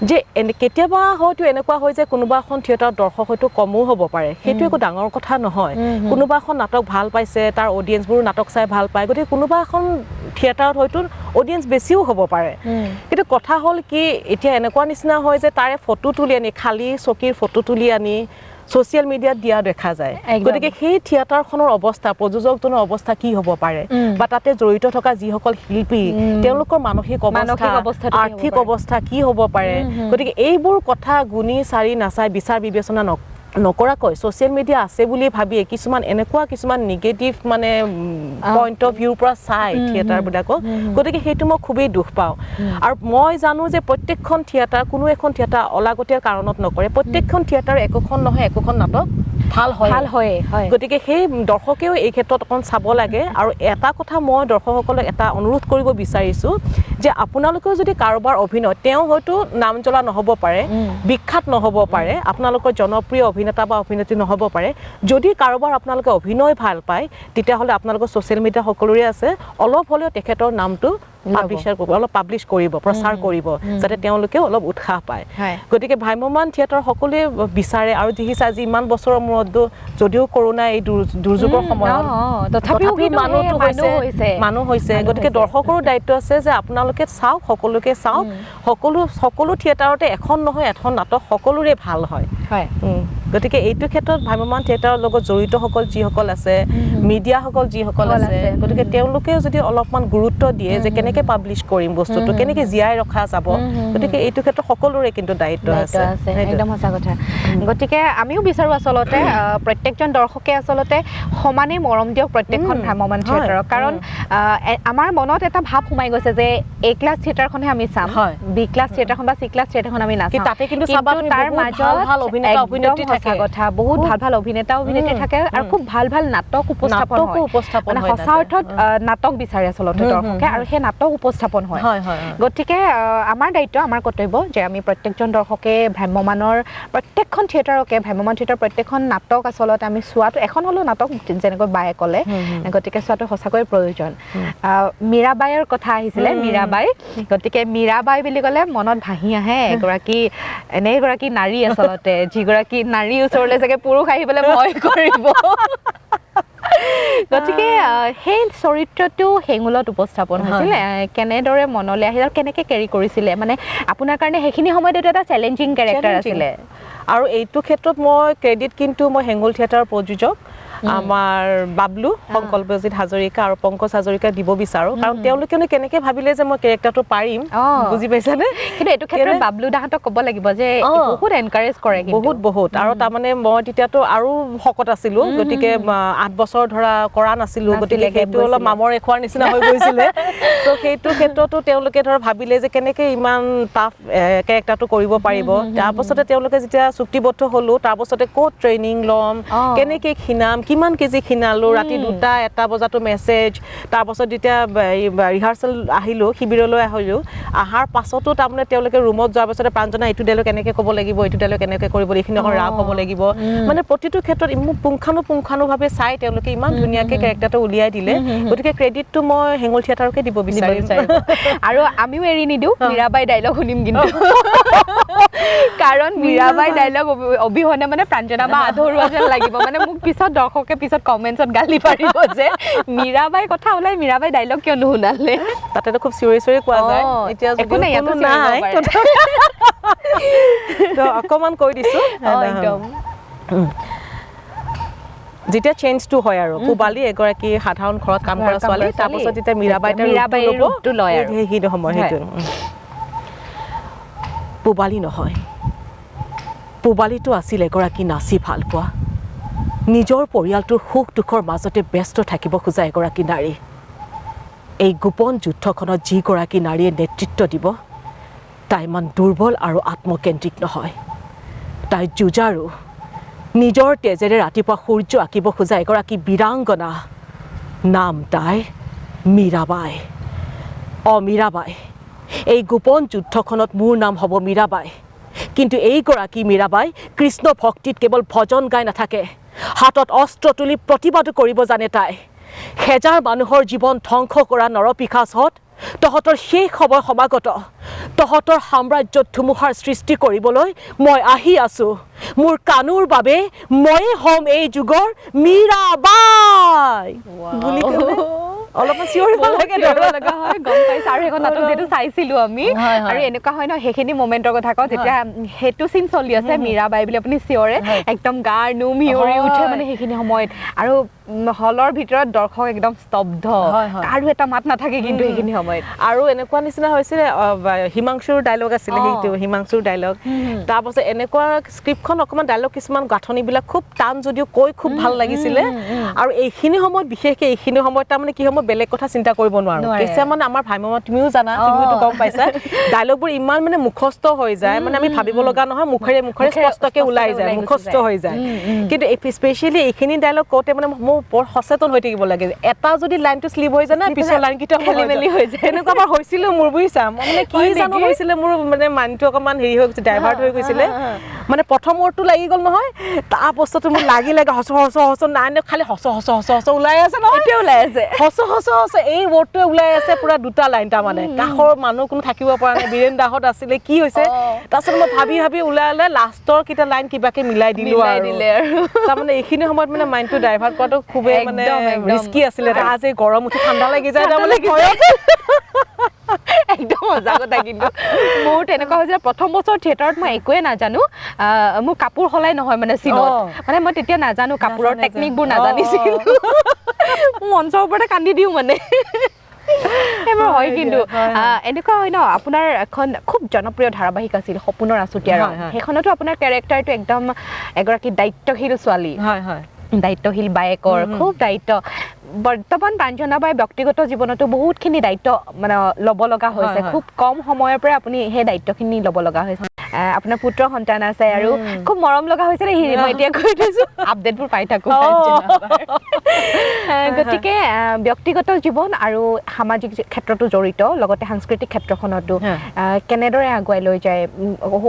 যে কেতিয়াবা হয়তো এনেকুৱা হয় যে কোনোবা এখন থিয়েটাৰত দৰ্শক হয়তো কমো হ'ব পাৰে সেইটো একো ডাঙৰ কথা নহয় কোনোবা এখন নাটক ভাল পাইছে তাৰ অডিয়েঞ্চবোৰো নাটক চাই ভাল পায় গতিকে কোনোবা এখন থিয়েটাৰত হয়তো অডিয়েঞ্চ বেছিও হ'ব পাৰে কিন্তু কথা হ'ল কি এতিয়া এনেকুৱা নিচিনা হয় যে তাৰে ফটো তুলি আনি খালী চকীৰ ফটো তুলি আনি ছ'চিয়েল মিডিয়াত দিয়া দেখা যায় গতিকে সেই থিয়েটাৰখনৰ অৱস্থা প্ৰযোজকজনৰ অৱস্থা কি হ'ব পাৰে বা তাতে জড়িত থকা যিসকল শিল্পী তেওঁলোকৰ মানসিক অৱস্থা আৰ্থিক অৱস্থা কি হ'ব পাৰে গতিকে এইবোৰ কথা গুণি চাৰি নাচাই বিচাৰ বিবেচনা নকৰাকৈ ছ'চিয়েল মিডিয়া আছে বুলি ভাবিয়ে কিছুমান নিগেটিভ মানে পইণ্ট অফ ভিউৰ পৰা চাই থিয়েটাৰবিলাকক গতিকে সেইটো মই খুবেই দুখ পাওঁ আৰু মই জানো যে প্ৰত্যেকখন থিয়েটাৰ কোনো এখন থিয়েটাৰ অলাগতীয়াল কাৰণত নকৰে প্ৰত্যেকখন থিয়েটাৰ একোখন নহয় একোখন নাটক ভাল হয় গতিকে সেই দৰ্শকেও এই ক্ষেত্ৰত অকণ চাব লাগে আৰু এটা কথা মই দৰ্শকসকলক এটা অনুৰোধ কৰিব বিচাৰিছোঁ যে আপোনালোকেও যদি কাৰোবাৰ অভিনয় তেওঁ হয়তো নাম জ্বলা নহ'ব পাৰে বিখ্যাত নহ'ব পাৰে আপোনালোকৰ জনপ্ৰিয় অভিনেতা বা অভিনেত্ৰী নহ'ব পাৰে যদি কাৰোবাৰ আপোনালোকে অভিনয় ভাল পায় তেতিয়াহ'লে আপোনালোকৰ ছ'চিয়েল মিডিয়া সকলোৰে আছে অলপ হ'লেও তেখেতৰ নামটো পাব্লিছাৰ কৰিব অলপ পাব্লিছ কৰিব প্ৰচাৰ কৰিব যাতে তেওঁলোকে অলপ উৎসাহ পায় গতিকে ভ্ৰাম্যমান থিয়েটাৰ সকলোৱে বিচাৰে আৰু দেখিছা আজি ইমান বছৰৰ মূৰত যদিও কৰোনা এই দুৰ্যোগৰ সময়ত তথাপিও মানুহ হৈছে গতিকে দৰ্শকৰো দায়িত্ব আছে যে আপোনালোকে চাওক সকলোকে চাওক সকলো থিয়েটাৰতে এখন নহয় এখন নাটক সকলোৰে ভাল হয় গতিকে এইটো ক্ষেত্ৰত ভ্ৰাম্যমান থিয়েটাৰৰ লগত জড়িতসকল যিসকল আছে মিডিয়াসকল যিসকল আছে গতিকে তেওঁলোকে যদি অলপমান গুৰুত্ব দিয়ে যে কেনেকৈ পাব্লিছ কৰিম বস্তুটো কেনেকৈ জীয়াই ৰখা যাব গতিকে এইটো ক্ষেত্ৰত সকলোৰে কিন্তু দায়িত্ব আছে একদম সঁচা কথা গতিকে আমিও বিচাৰোঁ আচলতে প্ৰত্যেকজন দৰ্শকে আচলতে সমানে মৰম দিয়ক প্ৰত্যেকখন ভ্ৰাম্যমান থিয়েটাৰক কাৰণ আমাৰ মনত এটা ভাৱ সোমাই গৈছে যে এ ক্লাছ থিয়েটাৰখনহে আমি চাম বি ক্লাছ থিয়েটাৰখন বা চি ক্লাছ থিয়েটাৰখন আমি নাচাম তাতে কিন্তু তাৰ মাজত ভাল অভিনেতা অভিনেত্ৰী থাকে কথা বহুত ভাল অভিনেতা অভিনেত্ৰী থাকে আৰু খুব ভাল নাটক উপস্থাপন হয় সঁচা অৰ্থত নাটক বিচাৰে আচলতে দৰ্শকে আৰু সেই নাটক উপস্থাপন হয় গতিকে আমাৰ দায়িত্ব আমাৰ কৰ্তব্য যে আমি প্ৰত্যেকজন দৰ্শকে ভ্ৰাম্যমানৰ প্ৰত্যেকখন থিয়েটাৰকে ভ্ৰাম্যমান থিয়েটাৰ প্ৰত্যেকখন নাটক আচলতে আমি চোৱাটো এখন হ'লেও নাটক যেনেকৈ বায়ে ক'লে গতিকে চোৱাটো সঁচাকৈ প্ৰয়োজন মীৰাবাইৰ কথা আহিছিলে মীৰাবাই গতিকে মীৰাবাই বুলি ক'লে মনত ভাহি আহে এগৰাকী নাৰী আচলতে যিগৰাকী নাৰী ওচৰলৈ চাগে পুৰুষ আহিবলৈ ভয় কৰিব গতিকে সেই চৰিত্ৰটো হেঙুলত উপস্থাপন হৈছিল কেনেদৰে মনলৈ আহিল আৰু কেনেকৈ কেৰি কৰিছিলে মানে আপোনাৰ কাৰণে সেইখিনি সময়ত এইটো এটা চেলেঞ্জিং কেৰেক্টাৰ আছিলে আৰু এইটো ক্ষেত্ৰত মই ক্ৰেডিট কিন্তু মই হেঙুল থিয়েটাৰৰ প্ৰযোজক আমাৰ বাবলু সংকল্পজিৎ হাজৰিকা আৰু পংকজ হাজৰিকা দিব বিচাৰোঁ কাৰণ তেওঁলোকেনো কেনেকৈ ভাবিলে যে মই কেৰেক্টাৰটো পাৰিম বুজি পাইছানে কিন্তু এইটো ক্ষেত্ৰত বাবলু দাহঁতক ক'ব লাগিব যে বহুত এনকাৰেজ কৰে বহুত আৰু তাৰমানে মই তেতিয়াতো আৰু শকত আছিলোঁ গতিকে 8 বছৰ ধৰা কৰা নাছিলোঁ গতিকে সেইটো অলপ মামৰ এখোৱাৰ নিচিনা হৈ গৈছিলে তো সেইটো ক্ষেত্ৰতো তেওঁলোকে ধৰ ভাবিলে যে কেনেকৈ ইমান টাফ কেৰেক্টাৰটো কৰিব পাৰিব তাৰপাছতে তেওঁলোকে যেতিয়া চুক্তিবদ্ধ হ'লোঁ তাৰপাছতে ক'ত ট্ৰেইনিং ল'ম কেনেকৈ ক্ষীণাম কিমান কেজি ক্ষীণালোঁ ৰাতি 2-1 বজাতো মেছেজ তাৰপাছত যেতিয়া ৰিহাৰ্চেল আহিলোঁ শিবিৰলৈ আহিলোঁ অহাৰ পাছতো তাৰমানে তেওঁলোকে ৰুমত যোৱাৰ পাছতে প্ৰাঞ্জনা এইটো ডাইলগ কেনেকৈ ক'ব লাগিব এইটো ডাইলগ কেনেকৈ কৰিব এইখিনি অকণ ৰাপ হ'ব লাগিব মানে প্ৰতিটো ক্ষেত্ৰত পুংখানুপুংখানুভাৱে চাই তেওঁলোকে ইমান ধুনীয়াকৈ কেৰেক্টাৰটো উলিয়াই দিলে গতিকে ক্ৰেডিটটো মই হেঙুল থিয়েটাৰকে দিব বিচাৰিম আৰু আমিও এৰি নিদিওঁ মীৰাবাই ডাইলগ শুনিম কিন্তু কাৰণ মীৰাবাই ডাইলগ অবিহনে মানে প্ৰাঞ্জনা বা আধৰুৱা যেন লাগিব মানে মোক পিছত দৰ্শকে পিছত কমেণ্টছত গালি পাৰিব যে মীৰাবাই কথা ওলাই মীৰাবাই ডাইলগ কিয় নুশুনালে তাতেতো খুব চিঞৰি কোৱা যায় এতিয়া একো নাই তো অকণমান কৈ দিছোঁ যেতিয়া চেঞ্জটো হয় আৰু পূবালী এগৰাকী সাধাৰণ ঘৰত কাম কৰা ছোৱালী তাৰপাছত যেতিয়া মীৰাবাই ৰূপটো লয় আৰু সেইটো সময় সেইটো পূবালী নহয় পূবালীটো আছিল এগৰাকী নাচি ভাল পোৱা নিজৰ পৰিয়ালটোৰ সুখ দুখৰ মাজতে ব্যস্ত থাকিব খোজা এগৰাকী নাৰী এই গোপন যুদ্ধখনত যিগৰাকী নাৰীয়ে নেতৃত্ব দিব তাই ইমান দুৰ্বল আৰু আত্মকেন্দ্ৰিক নহয় তাই যুঁজাৰু নিজৰ তেজেৰে ৰাতিপুৱা সূৰ্য আঁকিব খোজা এগৰাকী বীৰাংগনা নাম তাইৰ মীৰাবাই মীৰাবাই এই গোপন যুদ্ধখনত মোৰ নাম হ'ব মীৰাবাই কিন্তু এইগৰাকী মীৰাবাই কৃষ্ণ ভক্তিত কেৱল ভজন গাই নাথাকে হাতত অস্ত্ৰ তুলি প্ৰতিবাদো কৰিব জানে তাই হেজাৰ মানুহৰ জীৱন ধ্বংস কৰা নৰপিশাচত তহঁতৰ শেষ সময় সমাগত তহঁতৰ সাম্ৰাজ্যত ধুমুহাৰ সৃষ্টি কৰিবলৈ মই আহি আছোঁ মোৰ কানুৰ বাবে মই হ'ম এই যুগৰ মীৰাবাই বুলি অলপমান চিঞৰিব লাগে লগা হয় গম পাইছোঁ আৰু সেইখন নাটক যিহেতু চাইছিলোঁ আমি আৰু এনেকুৱা হয় ন সেইখিনি মমেণ্টৰ কথা কওঁ যেতিয়া সেইটো চিন চলি আছে মীৰাবাই বুলি আপুনি চিঞৰে একদম গাৰ নোম হিঁয়ৰি উঠে মানে সেইখিনি সময়ত আৰু হলৰ ভিতৰত দৰ্শক একদম স্তব্ধ আৰু এটা মাত নাথাকে কিন্তু সেইখিনি সময়ত আৰু এনেকুৱা নিচিনা হৈছিলে হিমাংশুৰ ডাইলগ আছিলে সেইটো হিমাংশুৰ ডাইলগ তাৰপাছত এনেকুৱা স্ক্ৰিপ্টখন অকণমান ডাইলগ কিছুমান গাঁথনিবিলাক খুব টান যদিও কৈ খুব ভাল লাগিছিলে আৰু এইখিনি সময়ত বিশেষকৈ এইখিনি সময়ত তাৰমানে কি সময় বেলেগ কথা চিন্তা কৰিব নোৱাৰোঁ কিছুমান আমাৰ ভ্ৰাম্যমান তুমিও জানা তুমিওতো গম পাইছা ডাইলগবোৰ ইমান মানে মুখস্থ হৈ যায় মানে আমি ভাবিব লগা নহয় মুখেৰে স্পষ্টকৈ ওলাই যায় মুখস্থ হৈ যায় কিন্তু স্পেচিয়েলি এইখিনি ডাইলগ কওঁতে মানে মোৰ বৰ সচেতন হৈ থাকিব লাগে এটা যদি লাইনটো স্লিপ হৈ যায় না পিছৰ লাইনকেইটা খেলিমেলি হৈ যায় এনেকুৱা এবাৰ হৈছিলে মোৰ বুজিছা মানে কি জানো হৈছিলে মোৰ মানে মাইণ্ডটো অকণমান হেৰি হৈ গৈছে ডাইভাৰ্ট হৈ গৈছিলে মানে প্ৰথম ৱৰ্ডটো লাগি গ'ল নহয় তাৰ পাছতো মোৰ লাগি হচ নাই খালি হচ ওলাই আছে নহয় এতিয়া ওলাই আছে হচ এই ৱৰ্ডটোৱে ওলাই আছে পুৰা দুটা লাইন তাৰমানে কাষৰ মানুহ কোনো থাকিব পৰা নাই বীৰেন দাহঁত আছিলে কি হৈছে তাৰপিছত মই ভাবি ওলাই লাষ্টৰ কেইটা লাইন কিবাকে মিলাই দিলো আৰু তাৰমানে এইখিনি সময়ত মানে মাইণ্ডটো ডাইভাৰ্ট কৰাটো খুবেই মানে ৰিস্কি আছিলে আজি গৰম উঠি ঠাণ্ডা লাগি যায় তাৰমানে একদম মজা কথা কিন্তু মোৰ তেনেকুৱা হৈছিলে প্ৰথম বছৰ থিয়েটাৰত মই একোৱে নাজানো মোৰ কাপোৰ সলাই নহয় মানে চিনত মানে মই তেতিয়া নাজানো কাপোৰৰ টেকনিকবোৰ নাজানিছিলোঁ মঞ্চৰ ওপৰতে কান্দি দিওঁ মানে এবাৰ হয় কিন্তু এনেকুৱা হয় ন আপোনাৰ এখন খুব জনপ্ৰিয় ধাৰাবাহিক আছিল সপোনৰ আছুতীয়া ৰং সেইখনতো আপোনাৰ কেৰেক্টাৰটো একদম এগৰাকী দায়িত্বশীল ছোৱালী দায়িত্বশীল বায়েকৰ খুব দায়িত্ব বৰ্তমান প্ৰাঞ্জনা বাই ব্যক্তিগত জীৱনতো বহুতখিনি দায়িত্ব মানে ল'ব লগা হৈছে খুব কম সময়ৰ পৰা আপুনি সেই দায়িত্বখিনি ল'ব লগা হৈছে আপোনাৰ পুত্ৰ সন্তান আছে আৰু খুব মৰম লগা হৈছে মই এতিয়া কৈ থৈছোঁ আপডেটবোৰ পাই থাকোঁ গতিকে ব্যক্তিগত জীৱন আৰু সামাজিক ক্ষেত্ৰতো জড়িত লগতে সাংস্কৃতিক ক্ষেত্ৰখনতো কেনেদৰে আগুৱাই লৈ যায়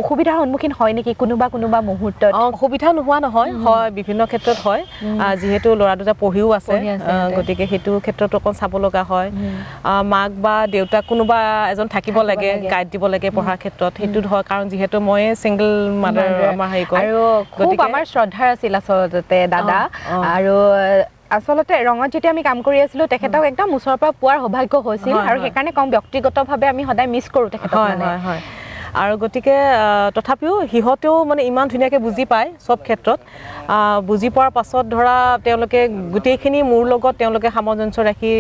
অসুবিধাৰ সন্মুখীন হয় নেকি কোনোবা মুহূৰ্তত অসুবিধা নোহোৱা নহয় হয় বিভিন্ন ক্ষেত্ৰত হয় যিহেতু ল'ৰা দুটা পঢ়িও আছে গতিকে সেইটো ক্ষেত্ৰতো অকণ চাব লগা হয় মাক বা দেউতাক কোনোবা এজন থাকিব লাগে গাইড দিব লাগে পঢ়াৰ ক্ষেত্ৰত সেইটো হয় কাৰণ যিহেতু মই সিংগল মাদাৰ আমাৰ হেৰি কৰো আৰু খুব আমাৰ শ্ৰদ্ধাৰ আছিল আচলতে দাদা আৰু আচলতে ৰঙত যেতিয়া আমি কাম কৰি আছিলোঁ তেখেতক একদম ওচৰৰ পৰা পোৱাৰ সৌভাগ্য হৈছিল আৰু সেইকাৰণে কম ব্যক্তিগতভাৱে আমি সদায় মিছ কৰোঁ তেখেতক হয় আৰু গতিকে তথাপিও সিহঁতেও মানে ইমান ধুনীয়াকৈ বুজি পায় চব ক্ষেত্ৰত বুজি পোৱাৰ পাছত ধৰা তেওঁলোকে গোটেইখিনি মোৰ লগত তেওঁলোকে সামঞ্জস্য ৰাখি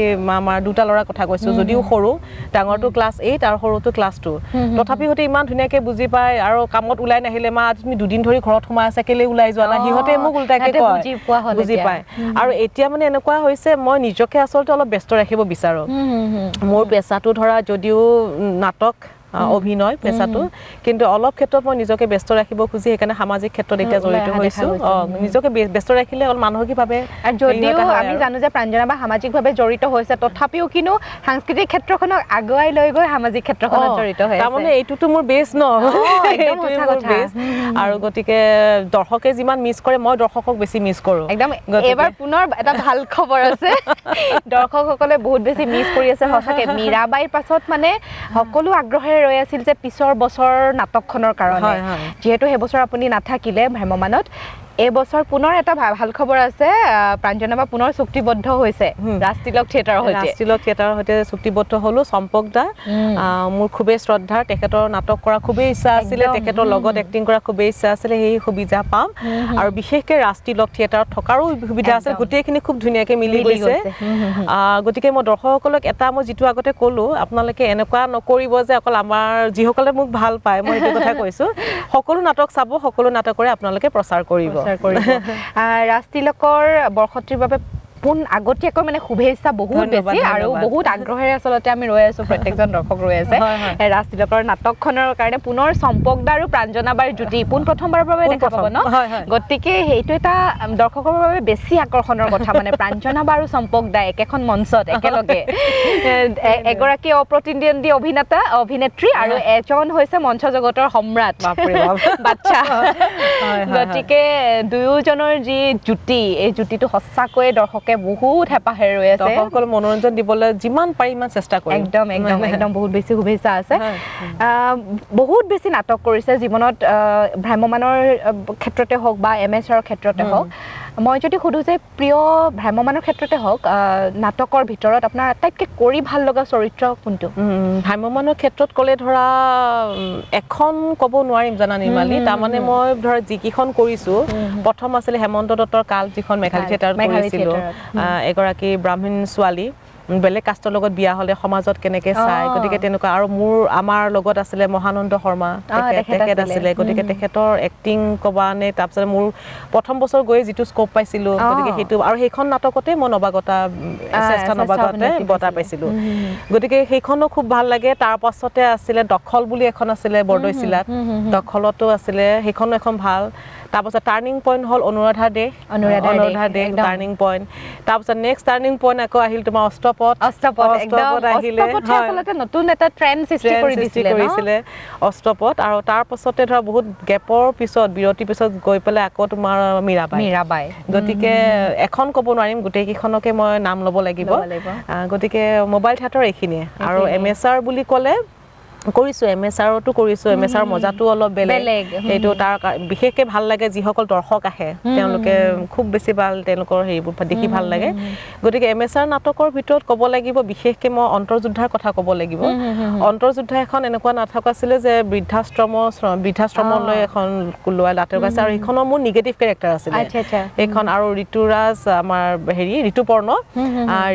আমাৰ দুটা ল'ৰাৰ কথা কৈছোঁ যদিও সৰু ডাঙৰটো ক্লাছ 8 আৰু সৰুটো ক্লাছ 2 তথাপি সিহঁতে ইমান ধুনীয়াকৈ বুজি পায় আৰু কামত ওলাই নাহিলে মা তুমি দুদিন ধৰি ঘৰত সোমাই আছে কেলে ওলাই যোৱা নাই সিহঁতে মোক উল্টাকৈ কয় বুজি পায় আৰু এতিয়া মানে এনেকুৱা হৈছে মই নিজকে আচলতে অলপ ব্যস্ত ৰাখিব বিচাৰোঁ মোৰ পেচাটো ধৰা যদিও নাটক অভিনয় পেছাটো কিন্তু অলপ ক্ষেত্ৰত মই নিজকে ব্যস্ত ৰাখিব খুজি সেইকাৰণে সামাজিক ক্ষেত্ৰত এতিয়া জড়িত হৈছোঁ নিজকে ব্যস্ত ৰাখিলে অলপ মানসিকভাৱে যদিও আমি জানো যে প্ৰাঞ্জনা বা সামাজিকভাৱে জড়িত হৈছে তথাপিও কিন্তু সাংস্কৃতিক ক্ষেত্ৰখনক আগুৱাই লৈ গৈ সামাজিক ক্ষেত্ৰখনত জড়িত হৈ আছে তাৰমানে এইটোতো মোৰ বেছ ন আৰু গতিকে দৰ্শকে যিমান মিছ কৰে মই দৰ্শকক বেছি মিছ কৰোঁ একদম এইবাৰ পুনৰ এটা ভাল খবৰ আছে দৰ্শকসকলে বহুত বেছি মিছ কৰি আছে সঁচাকৈ মীৰাবাইৰ পাছত মানে সকলো আগ্ৰহেৰে ৰৈ আছিল যে পিছৰ বছৰ নাটকখনৰ কাৰণে যিহেতু সেই বছৰ আপুনি নাথাকিলে ভ্ৰাম্যমানত এবছৰ পুনৰ এটা ভাল খবৰ আছে প্ৰাঞ্জনা বা পুনৰ চুক্তিবদ্ধ হৈছে ৰাজতিলক থিয়েটাৰৰ সৈতে চুক্তিবদ্ধ হ'লো চম্পক দা মোৰ খুবেই শ্ৰদ্ধাৰ তেখেতৰ নাটক কৰা খুবেই ইচ্ছা আছিলে তেখেতৰ লগত এক্টিং কৰা খুবেই ইচ্ছা আছিলে সেই সুবিধা পাম আৰু বিশেষকৈ ৰাজতিলক থিয়েটাৰত থকাৰো সুবিধা আছে গোটেইখিনি খুব ধুনীয়াকৈ মিলি গৈছে গতিকে মই দৰ্শকসকলক এটা মই যিটো আগতে ক'লোঁ আপোনালোকে এনেকুৱা নকৰিব যে অকল আমাৰ যিসকলে মোক ভাল পায় মই সেইটো কথা কৈছোঁ সকলো নাটক চাব সকলো নাটকৰে আপোনালোকে প্ৰচাৰ কৰিব ৰাজতিলকৰ বৰ্ষতিৰ বাবে পোন আগতীয়াকৈ মানে শুভেচ্ছা বহুত বেছি আৰু বহুত আগ্ৰহেৰে আচলতে আমি ৰৈ আছোঁ প্ৰত্যেকজন দৰ্শক ৰৈ আছে ৰাজতিলকৰ নাটকখনৰ কাৰণে পুনৰ চম্পক দা আৰু প্ৰাঞ্জনা বাৰ জুটি পোন প্ৰথমবাৰৰ বাবে দেখা পাব ন গতিকে সেইটো এটা দৰ্শকৰ বাবে বেছি আকৰ্ষণৰ কথা মানে প্ৰাঞ্জনা বা আৰু চম্পক দা একেখন মঞ্চত একেলগে এগৰাকী অপ্ৰতিদ্বন্দ্বী অভিনেত্ৰী আৰু এজন হৈছে মঞ্চ জগতৰ সম্ৰাট বাচ্চা গতিকে দুয়োজনৰ যি জুটি এই জুটিটো সঁচাকৈয়ে দৰ্শকে বহুত হেঁপাহেৰে ৰৈ আছে দৰ্শকসকল মনোৰঞ্জন দিবলৈ যিমান পাৰি ইমান চেষ্টা কৰিম একদম বহুত বেছি শুভেচ্ছা আছে বহুত বেছি নাটক কৰিছে জীৱনত ভ্ৰাম্যমানৰ ক্ষেত্ৰতে হওক বা MSৰ ক্ষেত্ৰতে হওক মই যদি সুধোঁ যে প্ৰিয় ভ্ৰাম্যমানৰ ক্ষেত্ৰতে হওক নাটকৰ ভিতৰত আপোনাৰ আটাইতকৈ কৰি ভাল লগা চৰিত্ৰ কোনটো ভ্ৰাম্যমানৰ ক্ষেত্ৰত ক'লে ধৰা এখন ক'ব নোৱাৰিম জানা নিৰ্মালী তাৰমানে মই ধৰা যিকেইখন কৰিছোঁ প্ৰথম আছিলে হেমন্ত দত্তৰ কাল যিখন মেঘালী থিয়েটাৰত কৰিছিলোঁ এগৰাকী ব্ৰাহ্মণ ছোৱালী বেলেগ কাষ্টৰ লগত বিয়া হ'লে সমাজত কেনেকৈ চায় গতিকে তেনেকুৱা আৰু আমাৰ লগত আছিলে মহানন্দ শৰ্মা তেখেত আছিলে গতিকে তেখেতৰ এক্টিং ক'বা নে তাৰপিছত মোৰ প্ৰথম বছৰ গৈ যিটো স্ক'প পাইছিলোঁ গতিকে সেইটো আৰু সেইখন নাটকতে মই শ্ৰেষ্ঠ নৱাগতে বঁটা পাইছিলোঁ গতিকে সেইখনো খুব ভাল লাগে তাৰ পাছতে আছিলে দখল বুলি এখন আছিলে বৰদৈচিলাত দখলতো আছিলে সেইখনো এখন ভাল তাৰপিছত টাৰ্ণিং পইণ্ট হ'ল অনুৰাধা দে টাৰ্ণিং পইণ্ট তাৰপিছত নেক্সট টাৰ্ণিং পইণ্ট আকৌ আহিল তোমাৰ অষ্টপথ আহিলে আচলতে নতুন এটা ট্ৰেণ্ড সৃষ্টি কৰিছিলে অষ্টপথ আৰু তাৰপাছতে ধৰা বহুত গেপৰ পিছত বিৰতিৰ পিছত গৈ পেলাই আকৌ তোমাৰ মীৰাবাই গতিকে এখন ক'ব নোৱাৰিম গোটেইকেইখনকে মই নাম ল'ব লাগিব গতিকে মোবাইল থিয়েটাৰ এইখিনিয়ে আৰু MSR বুলি ক'লে কৰিছোঁ MSRতো কৰিছোঁ MSR মজাটো অলপ বেলেগ এইটো তাৰ বিশেষকৈ ভাল লাগে যিসকল দৰ্শক আহে তেওঁলোকে খুব বেছি ভাল তেওঁলোকৰ হেৰিবোৰ দেখি ভাল লাগে গতিকে MSR নাটকৰ ভিতৰত ক'ব লাগিব বিশেষকৈ মই অন্তৰ্যোদ্ধাৰ কথা ক'ব লাগিব অন্তৰ্যোদ্ধা এখন এনেকুৱা নাটক আছিলে যে বৃদ্ধাশ্ৰমলৈ এখন লোৱা নাটক আছে আৰু সেইখনৰ মোৰ নিগেটিভ কেৰেক্টাৰ আছিলে সেইখন আৰু ঋতুৰাজ আমাৰ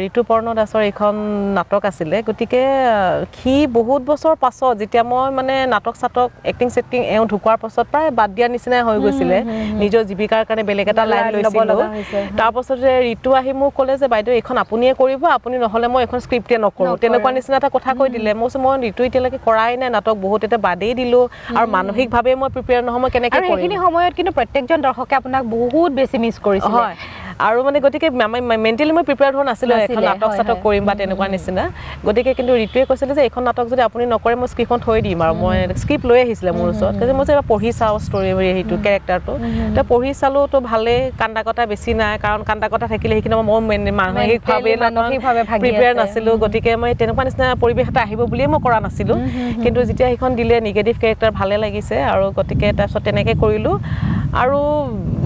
ঋতুপৰ্ণ দাসৰ এইখন নাটক আছিলে গতিকে সি বহুত বছৰ যেতিয়া মই মানে নাটক চাটক এক্টিং চেক্টিং ঢুকোৱাৰ পাছত প্ৰায় বাদ দিয়াৰ নিচিনাই হৈ গৈছিলে নিজৰ জীৱিকাৰ কাৰণে বেলেগ এটা লাইন লৈছিলোঁ তাৰপাছতে ঋতু আহি মোক ক'লে যে বাইদেউ এইখন আপুনিয়ে কৰিব আপুনি নহ'লে মই এখন স্ক্ৰিপ্টে নকৰোঁ তেনেকুৱা নিচিনা এটা কথা কৈ দিলে মই ঋতু এতিয়ালৈকে কৰাই নাই নাটক বহুত এটা বাদেই দিলোঁ আৰু মানসিকভাৱে মই প্ৰিপেয়াৰ নহয় মই কেনেকৈ কৰিম এইখিনি সময়ত কিন্তু প্ৰত্যেকজন দৰ্শকে আপোনাক বহুত বেছি মিছ কৰিছিল হয় আৰু মানে গতিকে মেণ্টেলি মই প্ৰিপেয়াৰ হোৱা নাছিলোঁ এখন নাটক চাটক কৰিম বা তেনেকুৱা নিচিনা গতিকে কিন্তু ঋতুৱে কৈছিলে যে এইখন নাটক যদি আপুনি নকৰে মই স্ক্ৰিপ্টখন থৈ দিম আৰু মই স্ক্ৰিপ্ট লৈ আহিছিলে মোৰ ওচৰত কৈছে মই যে এবাৰ পঢ়ি চাওঁ ষ্টৰি সেইটো কেৰেক্টাৰটো তো পঢ়ি চালোঁ তো ভালেই কান্দা কটা বেছি নাই কাৰণ কান্দা কটা থাকিলে সেইখিনি মই মানসিকভাৱে প্ৰিপেয়াৰ নাছিলোঁ গতিকে মই তেনেকুৱা নিচিনা পৰিৱেশ এটা আহিব বুলিয়ে মই কৰা নাছিলোঁ কিন্তু যেতিয়া সেইখন দিলে নিগেটিভ কেৰেক্টাৰ ভালে লাগিছে আৰু গতিকে তাৰপিছত তেনেকৈ কৰিলোঁ আৰু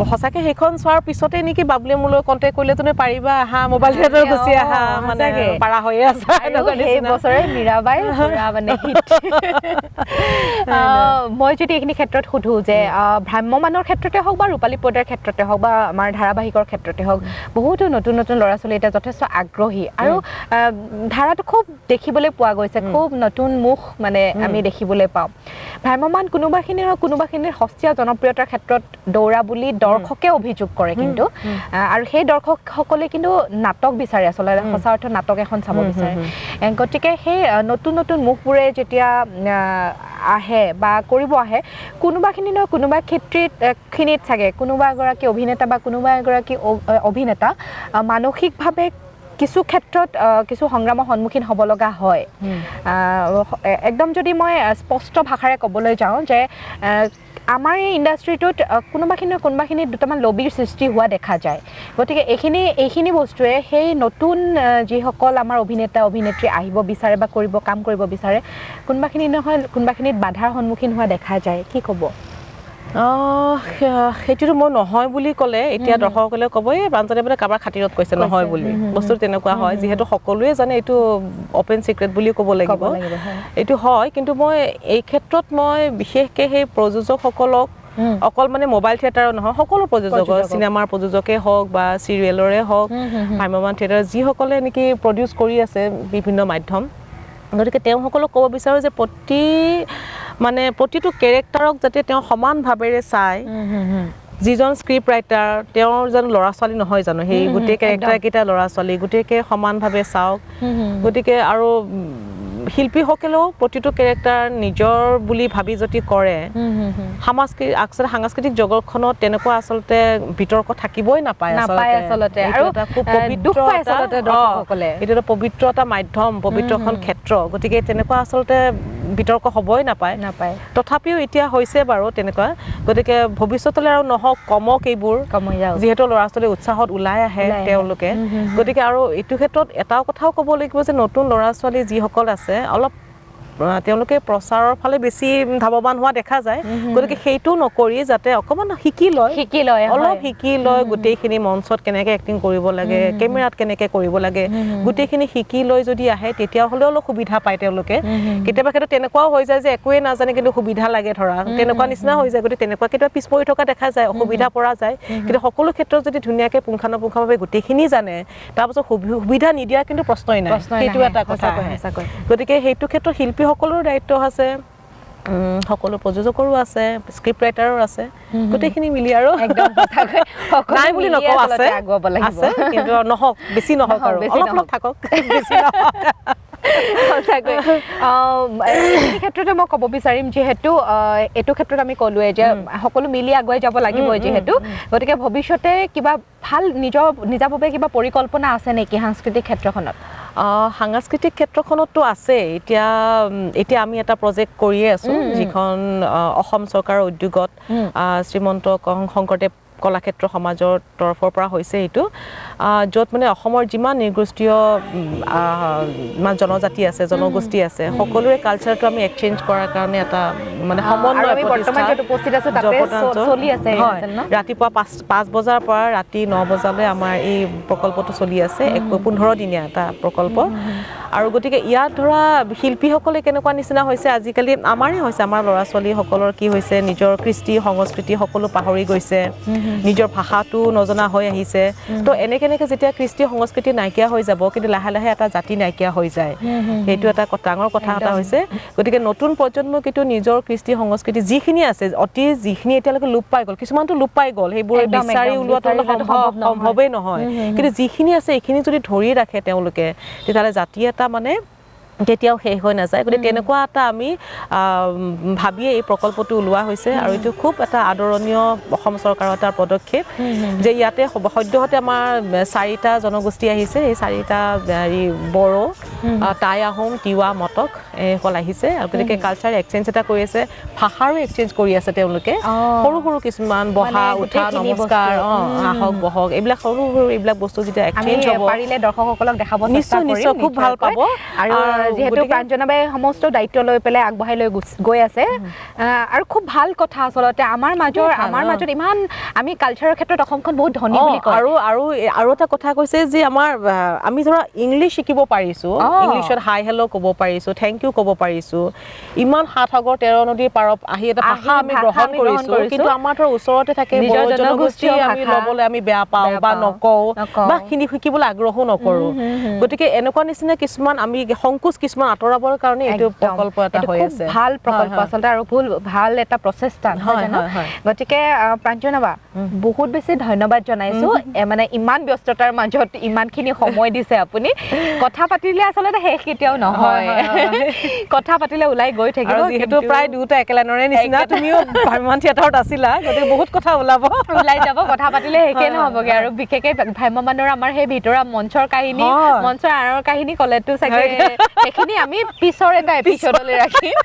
সঁচাকৈ সেইখন চোৱাৰ পিছতে নেকি বাবুলিয়ে মোলৈ কণ্টেক্ট কৰিলে তুমি পাৰিবা আহা মোবাইল থিয়েটাৰ গুচি আহা মানে পাৰা হৈয়ে আছা সেই বছৰে মীৰাবাই মানে মই যদি এইখিনি ক্ষেত্ৰত সুধোঁ যে ভ্ৰাম্যমানৰ ক্ষেত্ৰতে হওক বা ৰূপালী পৰ্দাৰ ক্ষেত্ৰতে হওক বা আমাৰ ধাৰাবাহিকৰ ক্ষেত্ৰতে হওক বহুতো নতুন নতুন ল'ৰা ছোৱালী এতিয়া যথেষ্ট আগ্ৰহী আৰু ধাৰাটো খুব দেখিবলৈ পোৱা গৈছে খুব নতুন মুখ মানে আমি দেখিবলৈ পাওঁ ভ্ৰাম্যমান কোনোবাখিনিৰ সস্তীয়া জনপ্ৰিয়তাৰ ক্ষেত্ৰত দৌৰা বুলি দৰ্শকে অভিযোগ কৰে কিন্তু আৰু সেই দৰ্শকসকলে কিন্তু নাটক বিচাৰে আচলতে সঁচা অৰ্থত নাটক এখন চাব বিচাৰে গতিকে সেই নতুন নতুন মুখবোৰে যেতিয়া আহে বা কৰিব আহে কোনোবা ক্ষেত্ৰত চাগে কোনোবা এগৰাকী অভিনেতা বা কোনোবা এগৰাকী অভিনেতা মানসিকভাৱে কিছু ক্ষেত্ৰত কিছু সংগ্ৰামৰ সন্মুখীন হ'ব লগা হয় একদম যদি মই স্পষ্ট ভাষাৰে ক'বলৈ যাওঁ যে আমাৰ এই ইণ্ডাষ্ট্ৰিটোত কোনোবাখিনি দুটামান লবিৰ সৃষ্টি হোৱা দেখা যায় গতিকে এইখিনি বস্তুৱে সেই নতুন যিসকল আমাৰ অভিনেতা অভিনেত্ৰী আহিব বিচাৰে বা কাম কৰিব বিচাৰে কোনোবাখিনিত বাধাৰ সন্মুখীন হোৱা দেখা যায় কি ক'ব সেইটোতো মই নহয় বুলি ক'লে এতিয়া দৰ্শকসকলে ক'ব এই বাঞ্জনে মানে কাৰোবাৰ খাতিৰত কৈছে নহয় বুলি বস্তুটো তেনেকুৱা হয় যিহেতু সকলোৱে জানে এইটো অপেন চিক্ৰেট বুলি ক'ব লাগিব এইটো হয় কিন্তু মই এই ক্ষেত্ৰত মই বিশেষকৈ সেই প্ৰযোজকসকলক অকল মানে মোবাইল থিয়েটাৰৰ নহয় সকলো প্ৰযোজক চিনেমাৰ প্ৰযোজকেই হওক বা চিৰিয়েলৰে হওক ভ্ৰাম্যমান থিয়েটাৰ যিসকলে নেকি প্ৰডিউচ কৰি আছে বিভিন্ন মাধ্যম গতিকে তেওঁসকলক ক'ব বিচাৰোঁ যে প্ৰতিটো কেৰেক্টাৰক যাতে তেওঁ সমানভাৱেৰে চায় যিজন স্ক্ৰিপ্ট ৰাইটাৰ তেওঁৰ জানো ল'ৰা ছোৱালী নহয় জানো সেই গোটেই কেৰেক্টাৰকেইটা ল'ৰা ছোৱালী গোটেইকে সমানভাৱে চাওক গতিকে আৰু শিল্পীসকলেও প্ৰতিটো কেৰেক্টাৰ নিজৰ বুলি ভাবি যদি কৰে সাংস্কৃতিক জগতখনত তেনেকুৱা আচলতে বিতৰ্ক থাকিবই নাপায় আচলতে আৰু এইটো এটা পবিত্ৰ এটা মাধ্যম পবিত্ৰ এখন ক্ষেত্ৰ গতিকে তেনেকুৱা আচলতে বিতৰ্ক হ'বই নাপায় তথাপিও এতিয়া হৈছে বাৰু তেনেকুৱা গতিকে ভৱিষ্যতলৈ আৰু নহওক কমক এইবোৰ যিহেতু ল'ৰা ছোৱালী উৎসাহত ওলাই আহে তেওঁলোকে গতিকে আৰু এইটো ক্ষেত্ৰত এটাও কথাও ক'ব লাগিব যে নতুন ল'ৰা ছোৱালী যিসকল আছে অলপ তেওঁলোকে প্ৰচাৰৰ ফালে বেছি ধাৱবান হোৱা দেখা যায় গতিকে সেইটো নকৰি যাতে অকণমান শিকি লয় অলপ শিকি লয় গোটেইখিনি মঞ্চত কেনেকৈ এক্টিং কৰিব লাগে কেমেৰাত কেনেকৈ কৰিব লাগে গোটেইখিনি শিকি লৈ যদি আহে তেতিয়াহ'লে অলপ সুবিধা পায় তেওঁলোকে কেতিয়াবা ক্ষেত্ৰত তেনেকুৱাও হৈ যায় যে একোৱে নাজানে কিন্তু সুবিধা লাগে ধৰা তেনেকুৱা নিচিনা হৈ যায় গতিকে তেনেকুৱা কেতিয়াবা পিছ পৰি থকা দেখা যায় অসুবিধা পৰা যায় কিন্তু সকলো ক্ষেত্ৰত যদি ধুনীয়াকৈ পুংখানুপুংখভাৱে গোটেইখিনি জানে তাৰপাছত সুবিধা নিদিয়াৰ কিন্তু প্ৰশ্নই নাই সেইটো এটা কথা গতিকে সেইটো ক্ষেত্ৰত শিল্পীসকলৰ দায়িত্ব আছে সকলো প্ৰযোজকৰো আছে স্ক্ৰিপ্ট ৰাইটাৰো আছে গোটেইখিনি মিলি আৰু নাই বুলি নকওঁ আছে কিন্তু নহওক বেছি নহওক আৰু অলপ থাকক বেছি নহওক সঁচাকৈ এই ক্ষেত্ৰতে মই ক'ব বিচাৰিম যিহেতু এইটো ক্ষেত্ৰত আমি ক'লোৱে যে সকলো মিলি আগুৱাই যাব লাগিব যিহেতু গতিকে ভৱিষ্যতে কিবা ভাল নিজাভাৱে কিবা পৰিকল্পনা আছে নেকি সাংস্কৃতিক ক্ষেত্ৰখনত সাংস্কৃতিক ক্ষেত্ৰখনতো আছে এতিয়া আমি এটা প্ৰজেক্ট কৰিয়ে আছোঁ যিখন অসম চৰকাৰৰ উদ্যোগত শ্ৰীমন্ত শংকৰদেৱ কলাক্ষেত্ৰ সমাজৰ তৰফৰ পৰা হৈছে এইটো য'ত মানে অসমৰ যিমান নিৰ্গোষ্ঠীয় জনজাতি আছে জনগোষ্ঠী আছে সকলোৰে কালচাৰটো আমি এক্সচেঞ্জ কৰাৰ কাৰণে এটা মানে সমন্বয় ৰাতিপুৱা ৫ বজাৰ পৰা ৰাতি ৯ বজালৈ আমাৰ এই প্ৰকল্পটো চলি আছে ১৫ দিনীয়া এটা প্ৰকল্প আৰু গতিকে ইয়াত ধৰা শিল্পীসকলে কেনেকুৱা নিচিনা হৈছে আজিকালি আমাৰে হৈছে আমাৰ ল'ৰা ছোৱালীসকলৰ কি হৈছে নিজৰ কৃষ্টি সংস্কৃতি সকলো পাহৰি গৈছে নিজৰ ভাষাটো নজনা হৈ আহিছে তো এনেকৈ যেতিয়া কৃষ্টি সংস্কৃতি নাইকিয়া হৈ যাব কিন্তু লাহে লাহে এটা জাতি নাইকিয়া হৈ যায় সেইটো এটা ডাঙৰ কথা এটা হৈছে গতিকে নতুন প্ৰজন্মই কিন্তু নিজৰ কৃষ্টি সংস্কৃতি যিখিনি আছে যিখিনি এতিয়ালৈকে লোপ পাই গ'ল কিছুমানটো লোপ পাই গ'ল সেইবোৰ বিচাৰি উলিওৱাটো সম্ভৱেই নহয় কিন্তু যিখিনি আছে এইখিনি যদি ধৰি ৰাখে তেওঁলোকে তেতিয়াহ'লে জাতি এটা মানে কেতিয়াও শেষ হৈ নাযায় গতিকে তেনেকুৱা এটা আমি ভাবিয়ে এই প্ৰকল্পটো ওলোৱা হৈছে আৰু এইটো খুব এটা আদৰণীয় অসম চৰকাৰৰ এটা পদক্ষেপ যে ইয়াতে সদ্যহতে আমাৰ 4টা জনগোষ্ঠী আহিছে এই 4টা বড়ো টাই আহোম তিৱা মটক এইসকল আহিছে আৰু গতিকে কালচাৰ এক্সচেঞ্জ এটা কৰি আছে ভাষাৰো এক্সচেঞ্জ কৰি আছে তেওঁলোকে সৰু সৰু কিছুমান বহা উঠা নমস্কাৰ আহক বহক এইবিলাক সৰু সৰু এইবিলাক বস্তু যেতিয়া এক্সচেঞ্জ হ'ব পাৰিলে দৰ্শকসকলক দেখাব চেষ্টা কৰিম নিশ্চয় খুব ভাল পাব আৰু যেহেতু প্ৰাঞ্জনাবাই সমস্ত দায়িত্ব লৈ পেলাই আগবঢ়াই লৈ গৈ আছে আৰু খুব ভাল কথা আচলতে আমাৰ মাজত ইমান আমি কালচাৰৰ ক্ষেত্ৰত অসমখন বহুত ধনী বুলি কয় আৰু এটা কথা কৈছে যে আমি ধৰা ইংলিছ শিকিব পাৰিছোঁ ইংলিছত হাই হেল্ল' ক'ব পাৰিছোঁ থেংক ইউ ক'ব পাৰিছোঁ ইমান ৭ সাগৰ ১৩ নদীৰ পাৰত আহি এটা ভাষা আমি গ্ৰহণ কৰিছোঁ কিন্তু আমাৰ ধৰা ওচৰতে থাকে বড়ো জনগোষ্ঠী আমি ল'বলৈ আমি বেয়া পাওঁ বা নকওঁ বা শিকিবলৈ আগ্ৰহো নকৰোঁ গতিকে এনেকুৱা নিচিনা কিছুমান আমি সংকোচ কিছুমান আঁতৰাবৰ কাৰণে এইটো প্ৰকল্প এটা হৈ আছে ভাল প্ৰকল্প আচলতে আৰু ভাল এটা প্ৰচেষ্টা গতিকে প্ৰাঞ্জনাবা বহুত বেছি ধন্যবাদ জনাইছোঁ মানে ইমান ব্যস্ততাৰ মাজত ইমানখিনি সময় দিছে আপুনি কথা পাতিলে আচলতে শেষ কেতিয়াও নহয় কথা পাতিলে ওলাই গৈ থাকিব যিহেতু প্ৰায় দুটা একেলাইনৰে নিচিনা তুমিও ভ্ৰাম্যমান থিয়েটাৰত আছিলা গতিকে বহুত কথা ওলাই যাব কথা পাতিলে শেষে নহ'বগৈ আৰু বিশেষকৈ ভ্ৰাম্যমানৰ আমাৰ সেই ভিতৰুৱা মঞ্চৰ কাহিনী মঞ্চৰ আঁৰৰ কাহিনী ক'লেতো চাগে সেইখিনি আমি পিছৰ এটা এপিছডলৈ ৰাখিম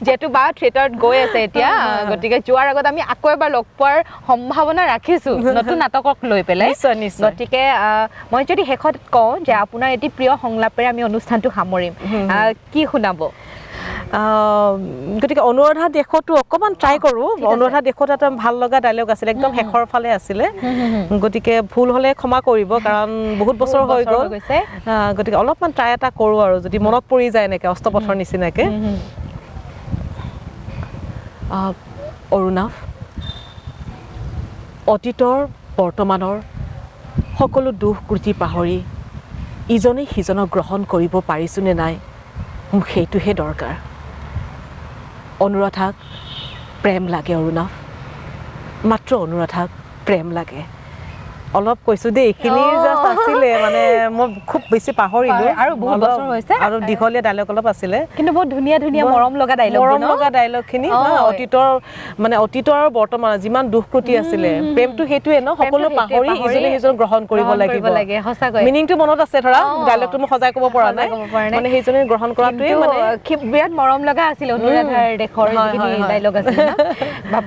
যেহেতু বা থিয়েটাৰত গৈ আছে এতিয়া গতিকে যোৱাৰ আগত আমি আকৌ এবাৰ লগ পোৱাৰ সম্ভাৱনা ৰাখিছোঁ নতুন নাটকক লৈ পেলাই গতিকে মই যদি শেষত কওঁ যে আপোনাৰ এটি প্ৰিয় সংলাপেৰে আমি অনুষ্ঠানটো সামৰিম কি শুনাব গতিকে অনুৰাধা দেশতো অকণমান ট্ৰাই কৰোঁ অনুৰাধা দেশত এটা ভাল লগা ডাইলগ আছিলে একদম শেষৰ ফালে আছিলে গতিকে ভুল হ'লে ক্ষমা কৰিব কাৰণ বহুত বছৰ হৈ গ'ল গতিকে অলপমান ট্ৰাই এটা কৰোঁ আৰু যদি মনত পৰি যায় এনেকৈ অষ্টপথৰ নিচিনাকৈ অৰুণাভ অতীতৰ বৰ্তমানৰ সকলো দুখ ক্ৰুটি পাহৰি ইজনে সিজনক গ্ৰহণ কৰিব পাৰিছোঁ নে নাই মোক সেইটোহে দৰকাৰ অনুৰাধাক প্ৰেম লাগে অৰুণাভ মাত্ৰ অনুৰাধাক প্ৰেম লাগে অলপ কৈছোঁ দেই এইখিনি জাষ্ট আছিলে মানে মই খুব বেছি পাহৰিলোঁ আৰু বহুত বছৰ হৈছে আৰু দীঘলীয়া ডাইলগ অলপ আছিলে কিন্তু বহুত ধুনীয়া মৰম লগা ডাইলগখিনি অতীতৰ আৰু বৰ্তমান যিমান দুখ ক্ৰুটি আছিলে প্ৰেমটো সেইটোৱে ন সকলো পাহৰি ইজনে সিজনক গ্ৰহণ কৰিব লাগিব মিনিংটো মনত আছে ধৰা ডাইলগটো মই সজাই ক'ব পৰা নাই মানে সেইজনে গ্ৰহণ কৰাটোৱে মানে বিৰাট মৰম লগা আছিল অনুৰাধাৰ দেশৰ যিখিনি ডাইলগ আছিল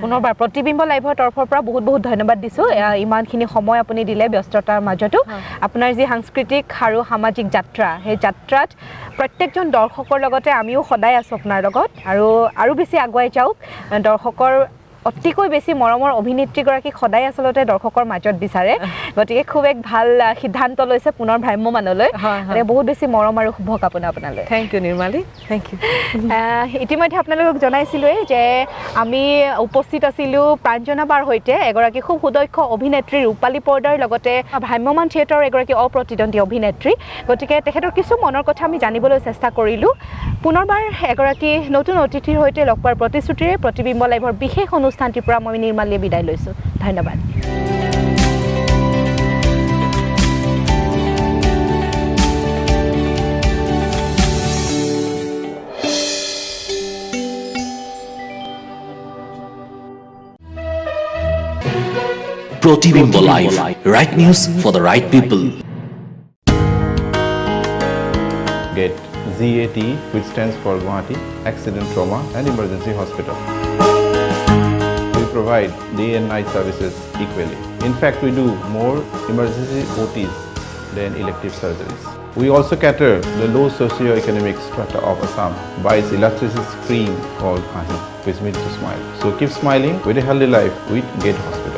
পুনৰ প্ৰতিবিম্ব লাইভৰ তৰফৰ পৰা বহুত বহুত ধন্যবাদ দিছোঁ ইমানখিনি সময় আপুনি দিলে ব্যস্ততাৰ মাজতো আপোনাৰ যি সাংস্কৃতিক আৰু সামাজিক যাত্ৰা সেই যাত্ৰাত প্ৰত্যেকজন দৰ্শকৰ লগতে আমিও সদায় আছোঁ আপোনাৰ লগত আৰু বেছি আগুৱাই যাওক দৰ্শকৰ অতিকৈ বেছি মৰমৰ অভিনেত্ৰীগৰাকীক সদায় আচলতে দৰ্শকৰ মাজত বিচাৰে গতিকে খুব এক ভাল সিদ্ধান্ত লৈছে পুনৰ ভ্ৰাম্যমানলৈ বহুত বেছি মৰম আৰু শুভকামনা আপোনালৈ thank you Nirmali thank you ইতিমধ্যে আপোনালোকক জনাইছিলোঁৱেই যে আমি উপস্থিত আছিলোঁ প্ৰাঞ্জনাবাৰ সৈতে এগৰাকী খুব সুদক্ষ অভিনেত্ৰী ৰূপালী পৰ্দাৰ লগতে ভ্ৰাম্যমান থিয়েটাৰৰ এগৰাকী অপ্ৰতিদ্বন্দ্বী অভিনেত্ৰী গতিকে তেখেতৰ কিছু মনৰ কথা আমি জানিবলৈ চেষ্টা কৰিলোঁ পুনৰবাৰ এগৰাকী নতুন অতিথিৰ সৈতে লগ পোৱাৰ প্ৰতিশ্ৰুতিৰে প্ৰতিবিম্ব লাইভৰ বিশেষ অনুষ্ঠানটিৰ পৰা মই নিৰ্মালীয়ে বিদায় লৈছোঁ ধন্যবাদ Protibimbo Live. Right news for the right people. Get ZAT, which stands for Guwahati Accident Trauma and Emergency Hospital. We provide day and night services equally. In fact, we do more emergency OTs than elective surgeries. We also cater the low socio-economic strata of Assam by its illustrious cream called Ahi, which means to smile. So keep smiling with a healthy life with Gate Hospital.